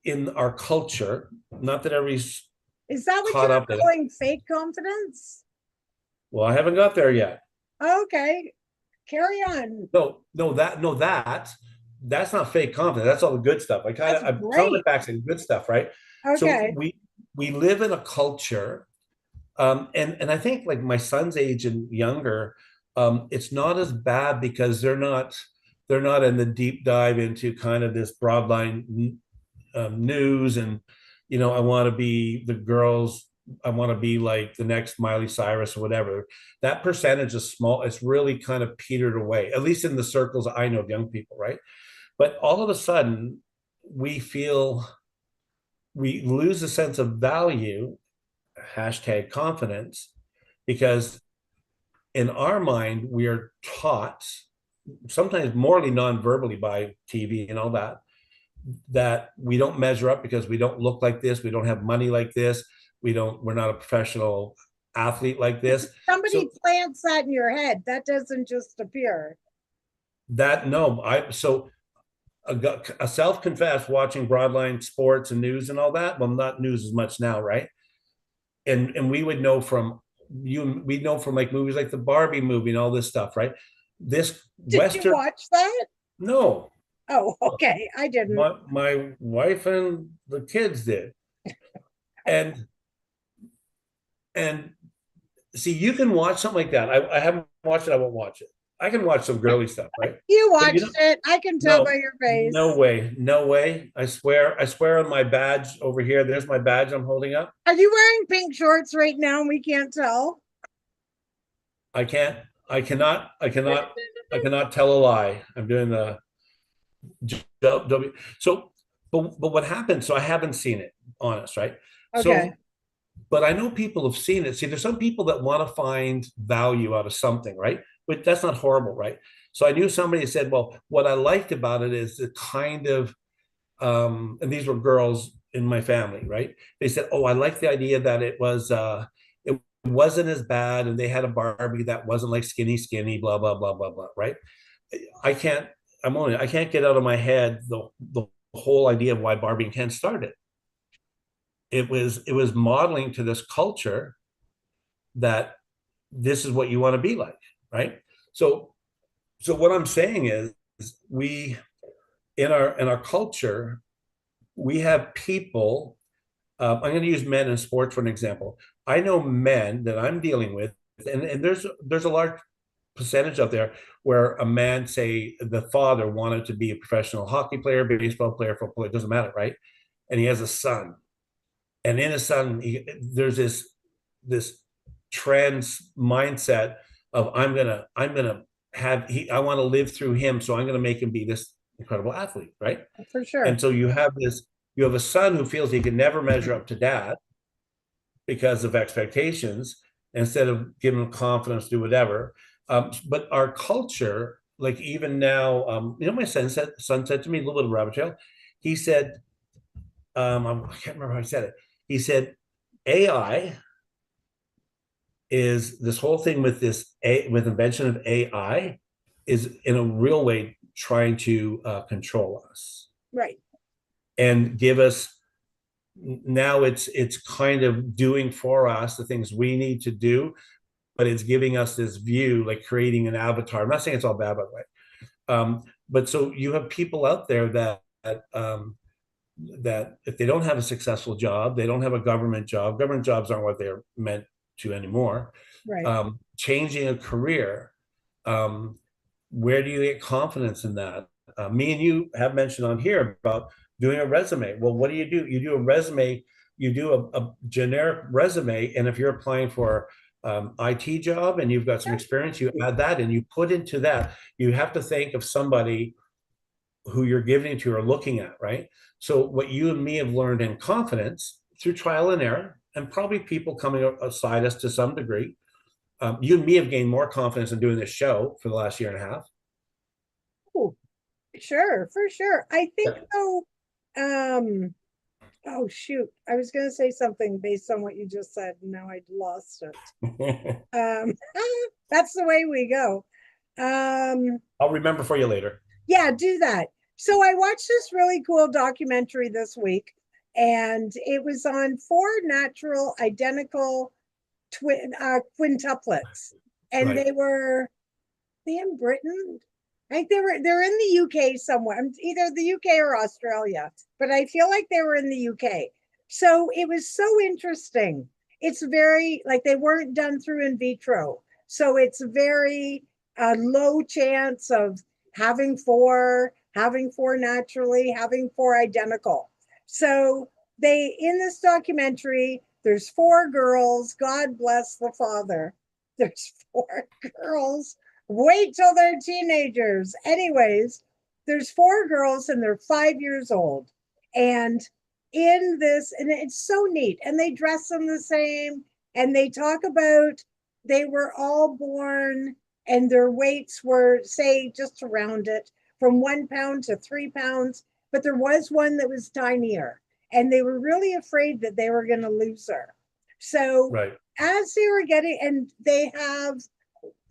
in our culture, not that everybody's Is that what caught you're up in it. calling fake confidence? Well, I haven't got there yet. Okay, carry on. No, that's not fake confidence. That's all the good stuff. That's I'm coming great. back to the good stuff, right? So Okay. we live in a culture, and I think like my son's age and younger, it's not as bad because they're not in the deep dive into kind of this broadline news, and I want to be the girls, I want to be like the next Miley Cyrus or whatever. That percentage is small. It's really kind of petered away, at least in the circles I know of young people, right? But all of a sudden, we feel we lose a sense of value, hashtag confidence, because in our mind, we are taught, sometimes morally non-verbally by TV and all that, that we don't measure up because we don't look like this, we don't have money like this, we're not a professional athlete like this. Somebody So plants that in your head. That doesn't just appear. that no, I so a self-confessed watching broadline sports and news and all that. Well, not news as much now, right? And we would know from we know from like movies like the Barbie movie and all this stuff, right? This Did you Western, watch that? no, Oh, okay. I didn't. my wife and the kids did, and and see, you can watch something like that. I haven't watched it. I won't watch it. I can watch some girly stuff, right? You But watched it. I can tell by no, your no face. way, no way. I swear on my badge over here. There's my badge I'm holding up. Are you wearing pink shorts right now? We can't tell. I can't. I cannot tell a lie. I'm doing the W. So, but what happened? So I haven't seen it. Honest, right? Okay. So, but I know people have seen it. See, there's some people that want to find value out of something, right? But that's not horrible, right? So I knew somebody said, well, what I liked about it is the kind of, and these were girls in my family, right? They said, oh, I like the idea that it wasn't as bad, and they had a Barbie that wasn't like skinny, blah blah blah blah blah, right? I can't. I can't get out of my head the whole idea of why Barbie and Ken started. It was modeling to this culture that this is what you want to be like, right? So what I'm saying is we in our culture, we have people. I'm going to use men in sports for an example. I know men that I'm dealing with, and there's a large percentage out there where a man, say the father wanted to be a professional hockey player, baseball player, football player, it doesn't matter, right? And he has a son, and in his son, there's this trans mindset of I'm gonna have I want to live through him, so I'm gonna make him be this incredible athlete, right? For sure. And so you have a son who feels he can never measure up to dad because of expectations, instead of giving him confidence to do whatever. But our culture, like even now, my son said to me, a little bit of rabbit trail. He said, I can't remember how he said it. He said, AI is this whole thing with with invention of AI is in a real way trying to control us. Right. and give us, now it's kind of doing for us the things we need to do, but it's giving us this view, like creating an avatar. I'm not saying it's all bad, by the way. But so you have people out there that if they don't have a successful job, they don't have a government job. Government jobs aren't what they're meant to anymore. Right. Changing a career, um, where do you get confidence in that? Me and you have mentioned on here about doing a resume. Well, what do? You do a resume, you do a generic resume, and if you're applying for IT job and you've got some experience, you add that and you put into that. You have to think of somebody who you're giving it to or looking at, right? So what you and me have learned in confidence through trial and error, and probably people coming aside us to some degree, you and me have gained more confidence in doing this show for the last year and a half. Oh, sure, for sure. I think Yeah. though, oh shoot, I was going to say something based on what you just said, and now I lost it. That's the way we go. I'll remember for you later. Yeah, do that. So I watched this really cool documentary this week, and it was on four natural identical twin quintuplets, and Right. they were they in Britain. I think they're in the UK somewhere, either the UK or Australia, but I feel like they were in the UK. So it was so interesting. It's very like they weren't done through in vitro, so it's very low chance of having four naturally, having four identical. So they in this documentary, there's four girls. God bless the father. There's four girls. Wait till they're teenagers. Anyways, there's four girls and they're 5 years old. And in this, and it's so neat. And they dress them the same. And they talk about they were all born and their weights were, say, just to round it, from 1 pound to 3 pounds. But there was one that was tinier. And they were really afraid that they were going to lose her. So Right. as they were getting, and they have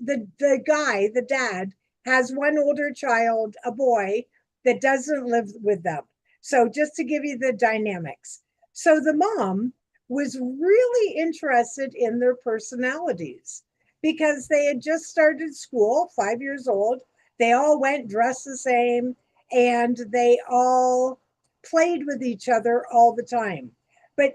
the guy, the dad, has one older child, a boy, that doesn't live with them. So just to give you the dynamics. So the mom was really interested in their personalities because they had just started school, 5 years old. They all went dressed the same and they all played with each other all the time. But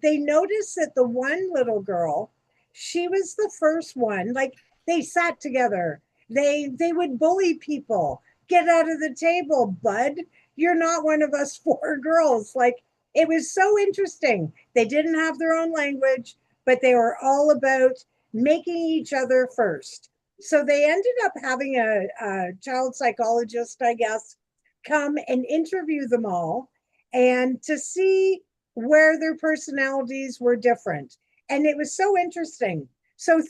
they noticed that the one little girl, she was the first one. Like they sat together. They would bully people. Get out of the table, bud. You're not one of us four girls. Like it was so interesting. They didn't have their own language, but they were all about making each other first. So they ended up having a child psychologist, I guess, come and interview them all and to see where their personalities were different. And it was so interesting. So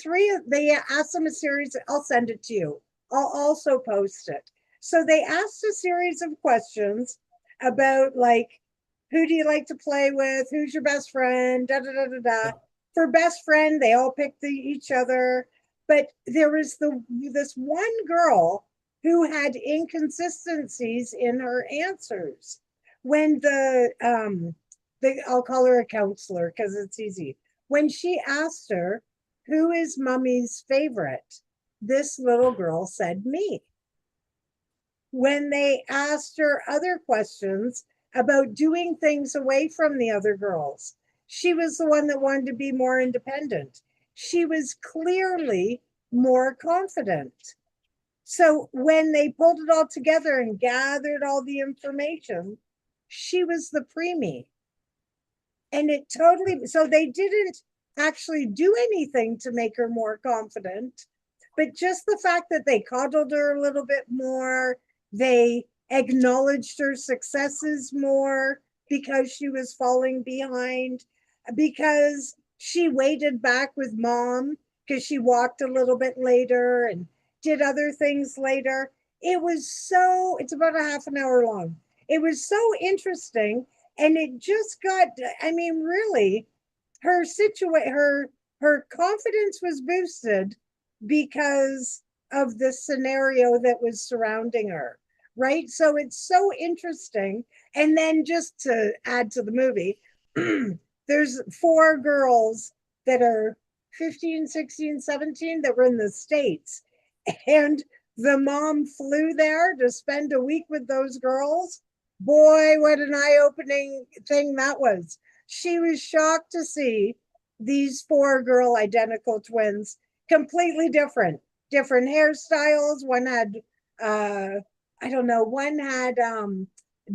they asked them a series, I'll send it to you. I'll also post it. So they asked a series of questions about like, who do you like to play with? Who's your best friend? Da da da da da. For best friend, they all picked each other. But there was this one girl who had inconsistencies in her answers. When I'll call her a counselor because it's easy. When she asked her, who is mommy's favorite? This little girl said me. When they asked her other questions about doing things away from the other girls, she was the one that wanted to be more independent. She was clearly more confident. So when they pulled it all together and gathered all the information, she was the preemie. And it totally, so they didn't actually do anything to make her more confident, but just the fact that they coddled her a little bit more, they acknowledged her successes more because she was falling behind, because she waited back with mom because she walked a little bit later and did other things later. It's about a half an hour long. It was so interesting. And it just got, I mean, really, her confidence was boosted because of the scenario that was surrounding her, right? So it's so interesting. And then just to add to the movie, there's four girls that are 15, 16, 17 that were in the States. And the mom flew there to spend a week with those girls. Boy, what an eye opening thing that was. She was shocked to see these four girl identical twins, completely different hairstyles. One had, I don't know, one had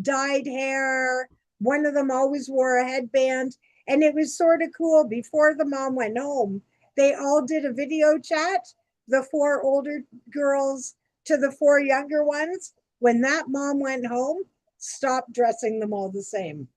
dyed hair. One of them always wore a headband. And it was sort of cool. Before the mom went home, they all did a video chat, the four older girls to the four younger ones. When that mom went home, stopped dressing them all the same.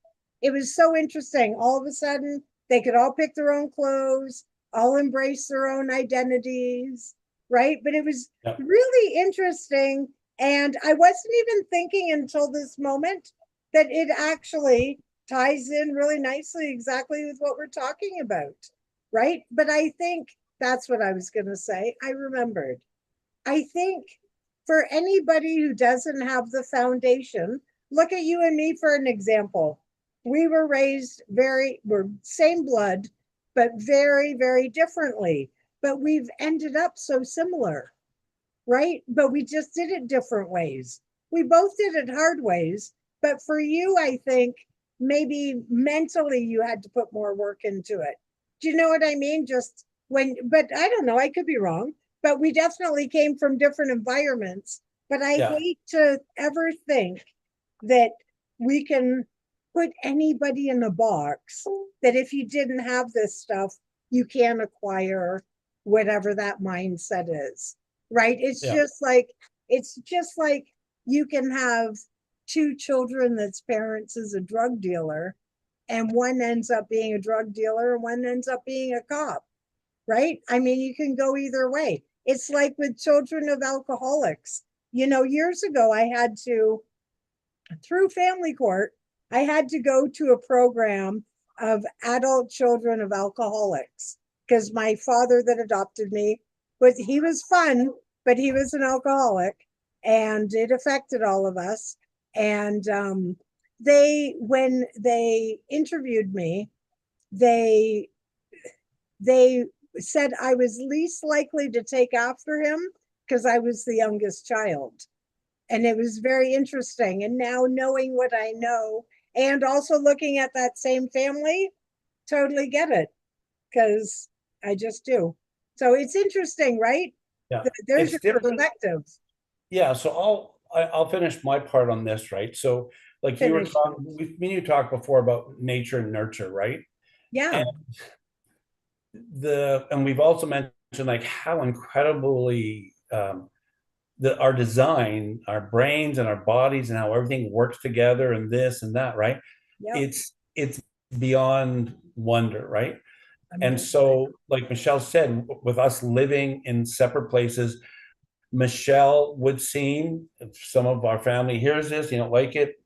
It was so interesting. All of a sudden, they could all pick their own clothes, all embrace their own identities, right? But it was Yep. really interesting. And I wasn't even thinking until this moment that it actually ties in really nicely exactly with what we're talking about, right? But I think that's what I was going to say. I remembered. I think for anybody who doesn't have the foundation, look at you and me for an example. We were raised we're same blood, but very, very differently. But we've ended up so similar, right? But we just did it different ways. We both did it hard ways. But for you, I think maybe mentally you had to put more work into it. Do you know what I mean? Just when, but I don't know, I could be wrong, but we definitely came from different environments. But I Yeah. hate to ever think that we can put anybody in a box, that if you didn't have this stuff, you can't acquire whatever that mindset is, right? Yeah. It's just like you can have two children that's parents is a drug dealer, and one ends up being a drug dealer and one ends up being a cop, right? I mean, you can go either way. It's like with children of alcoholics. You know, years ago, I had to, through family court, I had to go to a program of adult children of alcoholics because my father that adopted me he was fun, but he was an alcoholic, and it affected all of us. And when they interviewed me, they they said I was least likely to take after him because I was the youngest child. And it was very interesting. And now knowing what I know and also looking at that same family, totally get it because I just do. So it's interesting, right? Yeah. There's It's your different. perspective. Yeah. So I'll finish my part on this, right? So like you were Finish. talking, me and you talked before about nature and nurture, right? Yeah. And we've also mentioned like how incredibly our design, our brains and our bodies and how everything works together and this and that, right? Yep. It's beyond wonder, right? And Amazing. so, like Michelle said, with us living in separate places, Michelle would seem, if some of our family hears this, you don't like it,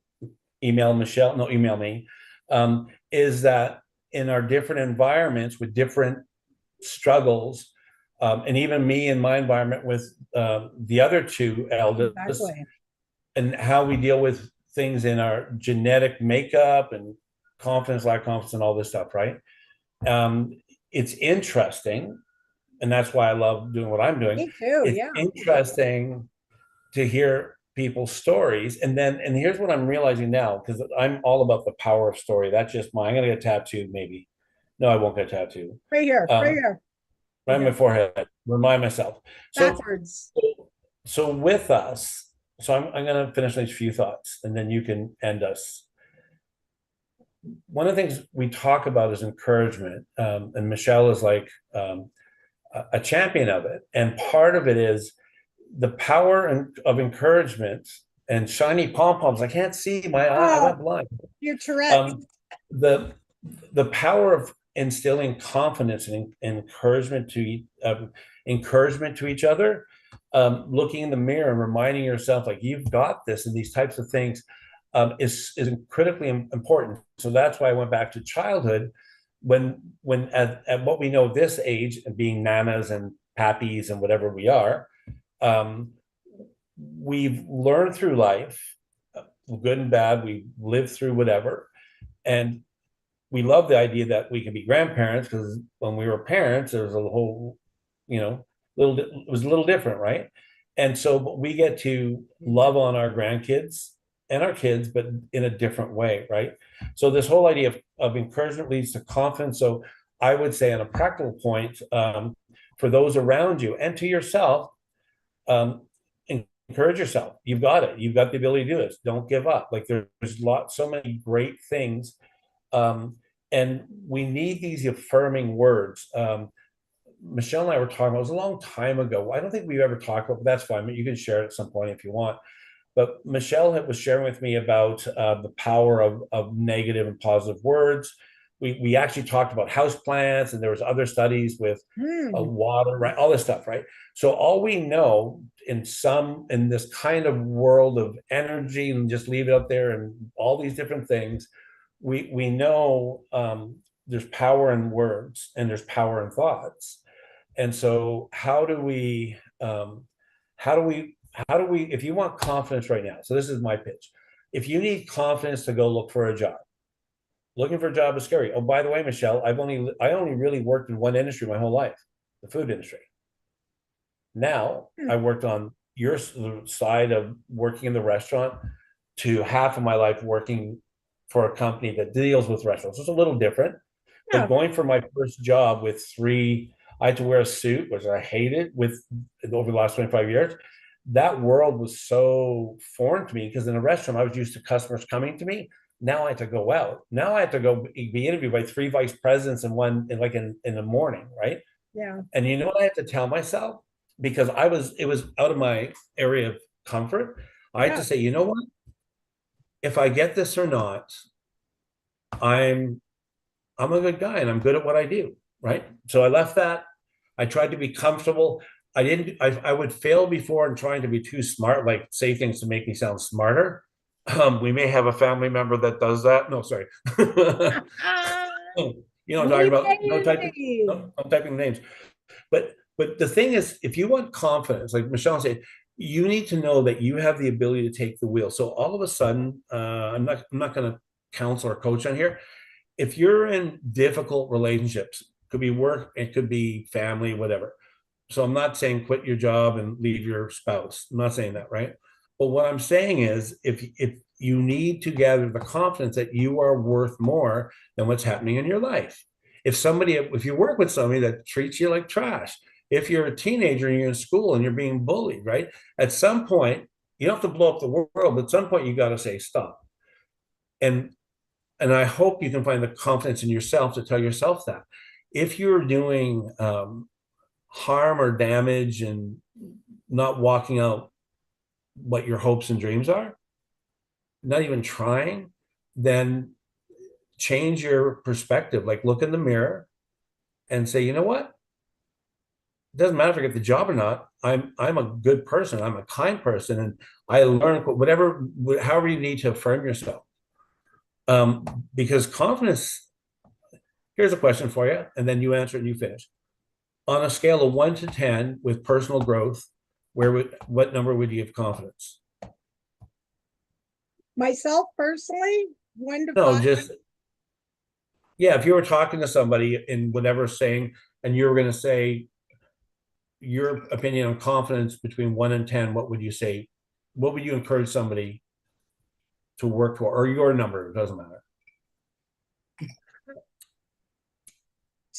email Michelle, no, email me, is that in our different environments with different struggles, and even me in my environment with the other two eldest, Exactly. and how we deal with things in our genetic makeup and confidence, lack of confidence, and all this stuff, right? Um, it's interesting, and that's why I love doing what I'm doing. Me too. It's Yeah. interesting to hear people's stories, and here's what I'm realizing now, because I'm all about the power of story. That's just mine. I'm gonna get a tattoo, maybe. No, I won't get a tattoo. Right here. Right Um, here. right on my Okay. forehead. Remind myself. So, Backwards. so with us. So I'm gonna finish these few thoughts, and then you can end us. One of the things we talk about is encouragement, and Michelle is like a champion of it. And part of it is the power of encouragement and shiny pom poms. I can't see my eye. I Oh, went blind. your Tourette's. Um, the the power of instilling confidence and encouragement to each other. Looking in the mirror and reminding yourself like you've got this, and these types of things is critically important. So that's why I went back to childhood when at what we know this age, and being nanas and pappies and whatever we are, um, we've learned through life good and bad. We lived through whatever. And we love the idea that we can be grandparents because when we were parents, there was a whole, you know, it was a little different, right? And so we get to love on our grandkids and our kids, but in a different way, right? So this whole idea of encouragement leads to confidence. So I would say on a practical point, for those around you and to yourself, um, encourage yourself. You've got it. You've got the ability to do this. Don't give up. Like there's so many great things, and we need these affirming words. Michelle and I were talking about, it was a long time ago. I don't think we've ever talked about, but that's fine. But you can share it at some point if you want. But Michelle was sharing with me about the power of negative and positive words. We actually talked about houseplants, and there was other studies with water, right? All this stuff, right? So all we know in this kind of world of energy, and just leave it up there, and all these different things, we know there's power in words and there's power in thoughts. And so how do we if you want confidence right now, so this is my pitch. If you need confidence to go look for a job, looking for a job is scary. Oh, by the way, Michelle, I only really worked in one industry my whole life, the food industry. Now I worked on your side of working in the restaurant to half of my life working for a company that deals with restaurants. It's a little different, but going for my first job with I had to wear a suit, which I hated with over the last 25 years. That world was so foreign to me because in a restaurant, I was used to customers coming to me. Now I had to go out. Now I had to go be interviewed by three vice presidents and one in the morning, right? Yeah. And you know what I had to tell myself? Because it was out of my area of comfort. I had to say, you know what? If I get this or not, I'm I'm a good guy and I'm good at what I do, right? So I left that. I tried to be comfortable. I would fail before in trying to be too smart, like say things to make me sound smarter. We may have a family member that does that. No, sorry. You know, I'm talking about no, I'm typing names. But the thing is, if you want confidence, like Michelle said, you need to know that you have the ability to take the wheel. So all of a sudden, I'm not going to counsel or coach on here. If you're in difficult relationships, could be work, it could be family, whatever. So I'm not saying quit your job and leave your spouse. I'm not saying that, right? But what I'm saying is if you need to gather the confidence that you are worth more than what's happening in your life. If you work with somebody that treats you like trash, if you're a teenager and you're in school and you're being bullied, right? At some point, you don't have to blow up the world, but at some point you got to say stop. And and I hope you can find the confidence in yourself to tell yourself that. If you're doing harm or damage and not walking out what your hopes and dreams are, not even trying, then change your perspective. Like look in the mirror and say, you know what? It doesn't matter if I get the job or not. I'm a good person. I'm a kind person, and I learn however you need to affirm yourself. Because confidence. Here's a question for you, and then you answer it and you finish. On a scale of 1 to 10 with personal growth, what number would you give confidence? Myself personally, 1 to No, 5. just yeah. If you were talking to somebody in whatever saying, and you were going to say your opinion on confidence between 1 and 10, what would you say? What would you encourage somebody to work for, or your number? It doesn't matter.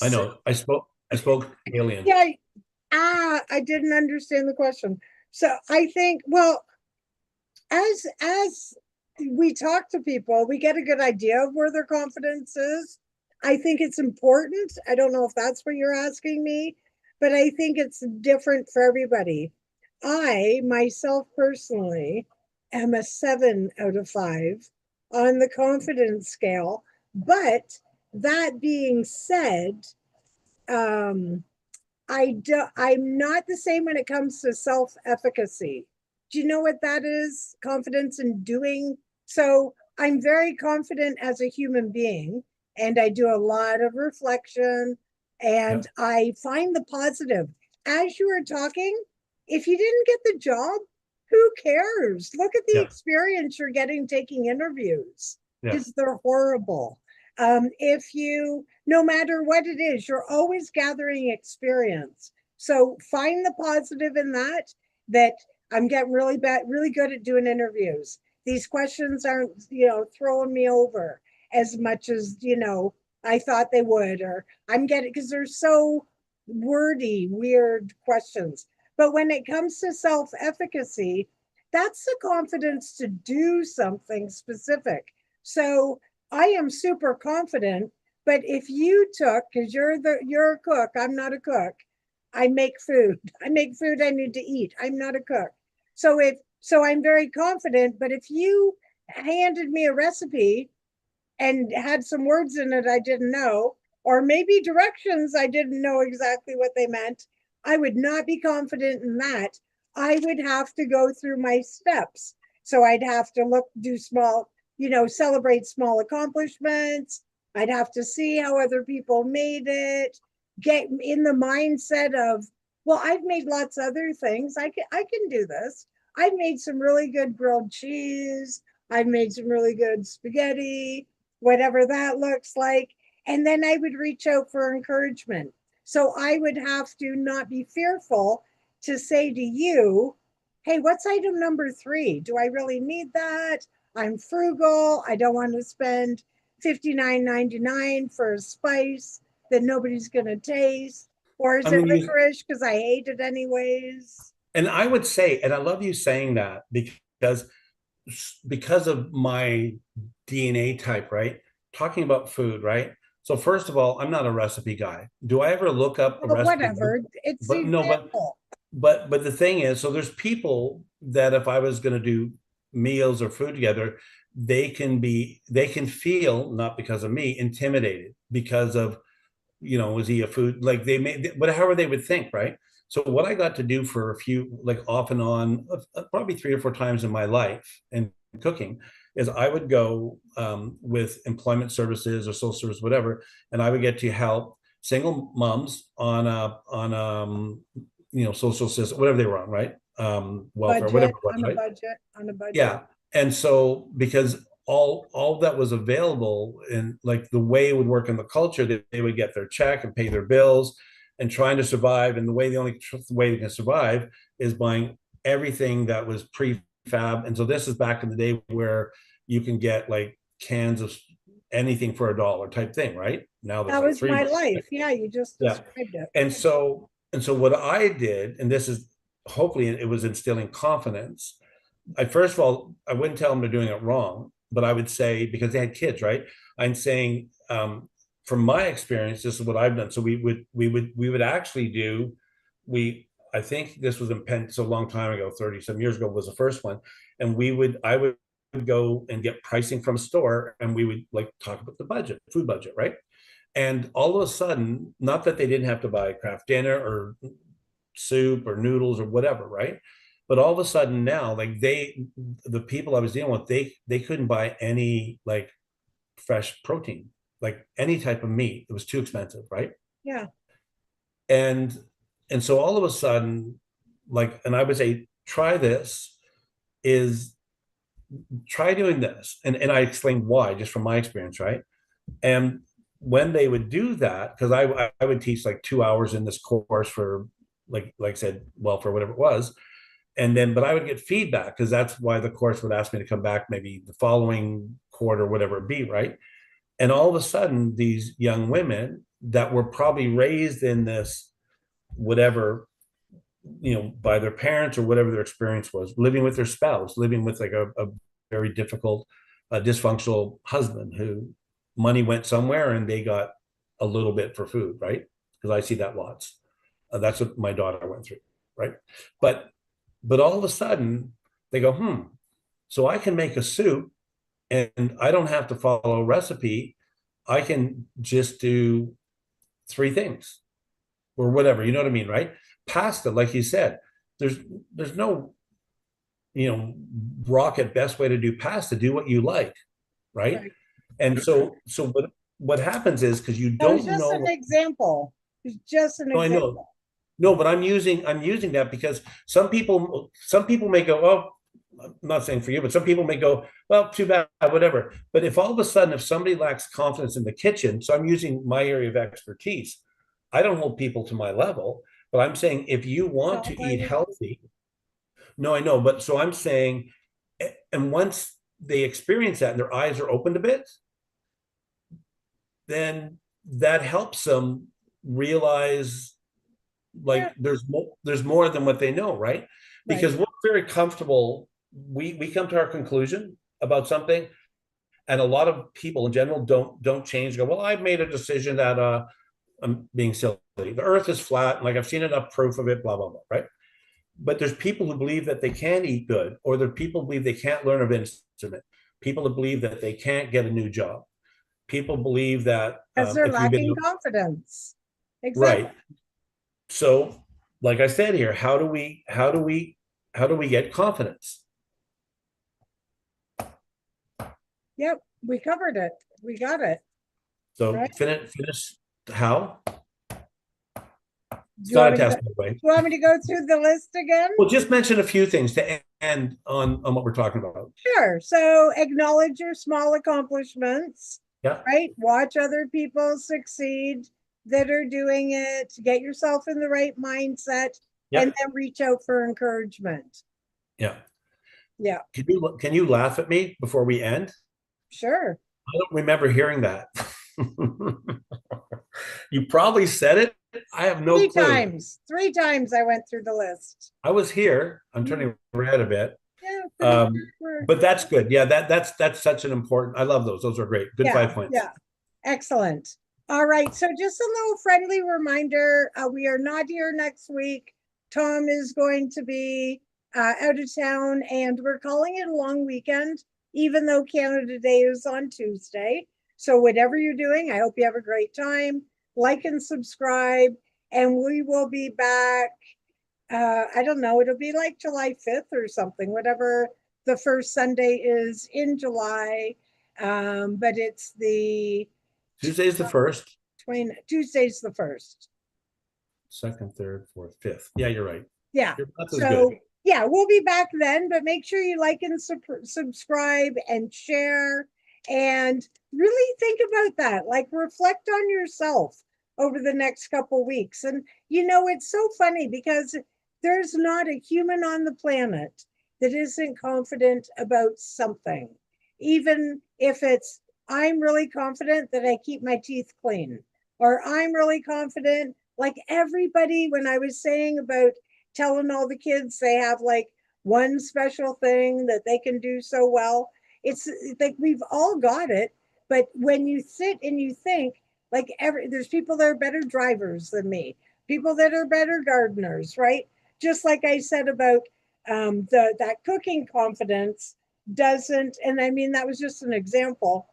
I So, know. I spoke alien. yeah, I didn't understand the question. So I think, well, as we talk to people, we get a good idea of where their confidence is. I think it's important. I don't know if that's what you're asking me, but I think it's different for everybody. I myself personally am a 7 out of 5 on the confidence scale. But that being said, um, I'm not the same when it comes to self-efficacy. Do you know what that is? Confidence in doing. So I'm very confident as a human being, and I do a lot of reflection, and Yep. I find the positive. As you were talking, if you didn't get the job, Who cares? Look at the Yeah, experience you're getting taking interviews, yeah. because they're horrible. If you, no matter what it is, you're always gathering experience. So find the positive in that, that I'm getting really bad, really good at doing interviews. These questions aren't, throwing me over as much as, I thought they would, or I'm getting, because they're so wordy, weird questions. But when it comes to self efficacy, that's the confidence to do something specific. So I am super confident, but if you took, because you're a cook, I'm not a cook. I make food. I make food I need to eat. I'm not a cook. So I'm very confident, but if you handed me a recipe and had some words in it I didn't know, or maybe directions I didn't know exactly what they meant, I would not be confident in that. I would have to go through my steps. So I'd have to do small, celebrate small accomplishments. I'd have to see how other people made it, get in the mindset of, well, I've made lots of other things. I can do this. I've made some really good grilled cheese. I've made some really good spaghetti, whatever that looks like. And then I would reach out for encouragement. So I would have to not be fearful to say to you, hey, what's item number 3? Do I really need that? I'm frugal. I don't want to spend $59.99 for a spice that nobody's going to taste. Or is I it mean, licorice because I hate it anyways? and I would say, and I love you saying that because of my DNA type, right? Talking about food, right? So first of all, I'm not a recipe guy. Do I ever look up a Well, recipe? whatever. It's the But no, example. but the thing is, so there's people that if I was going to do meals or food together, they can feel, not because of me, intimidated because of, was he a food, like they made whatever they would think, right? So what I got to do for a few, like off and on, probably 3 or 4 times in my life and cooking, is I would go with employment services or social service, whatever, and I would get to help single moms on social system, whatever they were on, right? Welfare, whatever Budget, it was, on a right? budget, on a budget. Yeah. And so because all that was available, and like the way it would work in the culture, that they would get their check and pay their bills and trying to survive. And the only way they can survive is buying everything that was prefab. And so this is back in the day where you can get like cans of anything for $1 type thing, right? Now there's That like was three. my life. Yeah, you just Yeah. described it. And so what I did, and this is hopefully it was instilling confidence. First of all, I wouldn't tell them they're doing it wrong, but I would say, because they had kids, right? I'm saying, from my experience, this is what I've done. So we would actually do, I think this was in Penn, so a long time ago, 30 some years ago was the first one. And I would go and get pricing from a store, and we would like talk about the budget, food budget, right? And all of a sudden, not that they didn't have to buy craft dinner or soup or noodles or whatever, right? But all of a sudden now, like the people I was dealing with, they couldn't buy any like fresh protein, like any type of meat. It was too expensive, right? Yeah. And and so all of a sudden, like, and I would say, is try doing this. And I explained why, just from my experience, right? And when they would do that, because I would teach like 2 hours in this course for like I said, well, for whatever it was. And then, but I would get feedback, because that's why the course would ask me to come back maybe the following quarter, whatever it be, right? And all of a sudden, these young women that were probably raised in this, whatever, by their parents or whatever their experience was, living with their spouse, living with like a very difficult, dysfunctional husband who money went somewhere and they got a little bit for food, right? Because I see that lots. That's what my daughter went through, right? But all of a sudden they go, so I can make a soup and I don't have to follow a recipe. I can just do 3 things or whatever. You know what I mean, right? Pasta, like you said, there's there's no, rocket best way to do pasta. Do what you like, right? Right. And so what happens is, because you That was don't just an know. example. It's just an No, I know. example. No, but I'm using that because some people may go, oh, I'm not saying for you, but some people may go, well, too bad, whatever. But if all of a sudden, if somebody lacks confidence in the kitchen, so I'm using my area of expertise, I don't hold people to my level, but I'm saying if you want Not to where eat you healthy, no, I know, but so I'm saying, and once they experience that and their eyes are opened a bit, then that helps them realize yeah, like there's more than what they know, right? right. Because we're very comfortable. We come to our conclusion about something, and a lot of people in general don't change. Go, well, I've made a decision that I'm being silly. The Earth is flat, like I've seen enough proof of it. Blah blah blah. Right? But there's people who believe that they can't eat good, or there are people who believe they can't learn an instrument. People who believe that they can't get a new job. People believe that Because they're if you've been lacking confidence. Exactly. right. So, like I said here, how do we get confidence? Yep, we covered it. We got it. So Right. finish how? Do It's you not want a me to go, test, do by the way. you want me to go through the list again? Well, just mention a few things to end on what we're talking about. Sure. So acknowledge your small accomplishments, Yeah, right? Watch other people succeed that are doing it. Get yourself in the right mindset yeah, and then reach out for encouragement. yeah. Yeah, Can you laugh at me before we end? sure. I don't remember hearing that. You probably said it. I have no Three clue. times. Three times I went through the list. I was here. I'm Mm, turning red a bit. yeah, pretty Um, sure. but that's good. Yeah, that's such an important. I love those. Those are great. Good Yeah, 5 points. yeah. Excellent. All right. So just a little friendly reminder, we are not here next week. Tom is going to be out of town and we're calling it a long weekend, even though Canada Day is on Tuesday. So whatever you're doing, I hope you have a great time. Like and subscribe, and we will be back. I don't know, it'll be like July 5th or something, whatever the first Sunday is in July. But it's the Tuesday's the first, Tuesday's the first. second, third, fourth, fifth. Yeah, you're right. Yeah. Your math is So, good. yeah, we'll be back then, but make sure you like and subscribe and share and really think about that. Like, reflect on yourself over the next couple weeks. And, it's so funny because there's not a human on the planet that isn't confident about something, even if it's, I'm really confident that I keep my teeth clean, or I'm really confident, like everybody, when I was saying about telling all the kids they have like one special thing that they can do so well. It's like we've all got it, but when you sit and you think, like there's people that are better drivers than me, people that are better gardeners, right? Just like I said about the that cooking confidence doesn't, and I mean that was just an example,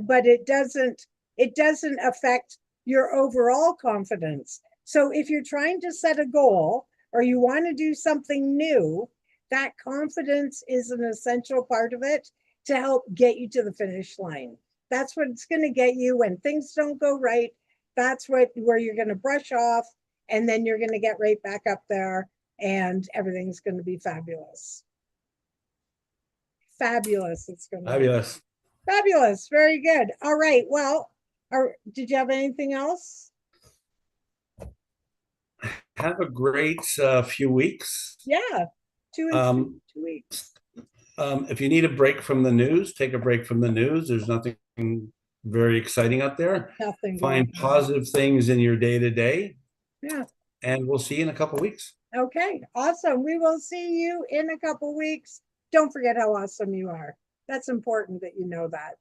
but it doesn't affect your overall confidence. So if you're trying to set a goal or you want to do something new, that confidence is an essential part of it to help get you to the finish line. That's what it's going to get you when things don't go right. That's where you're going to brush off, and then you're going to get right back up there and everything's going to be fabulous. Fabulous it's going to be. Fabulous. Fabulous. Very good. All right. Well, did you have anything else? Have a great few weeks. Yeah. Two and Um, 2 weeks. if you need a break from the news, take a break from the news. There's nothing very exciting out there. Nothing going Find on. positive things in your day to day, Yeah. and we'll see you in a couple weeks. Okay. Awesome. We will see you in a couple weeks. Don't forget how awesome you are. That's important that you know that.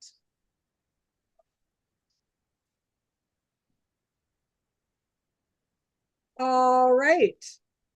All right.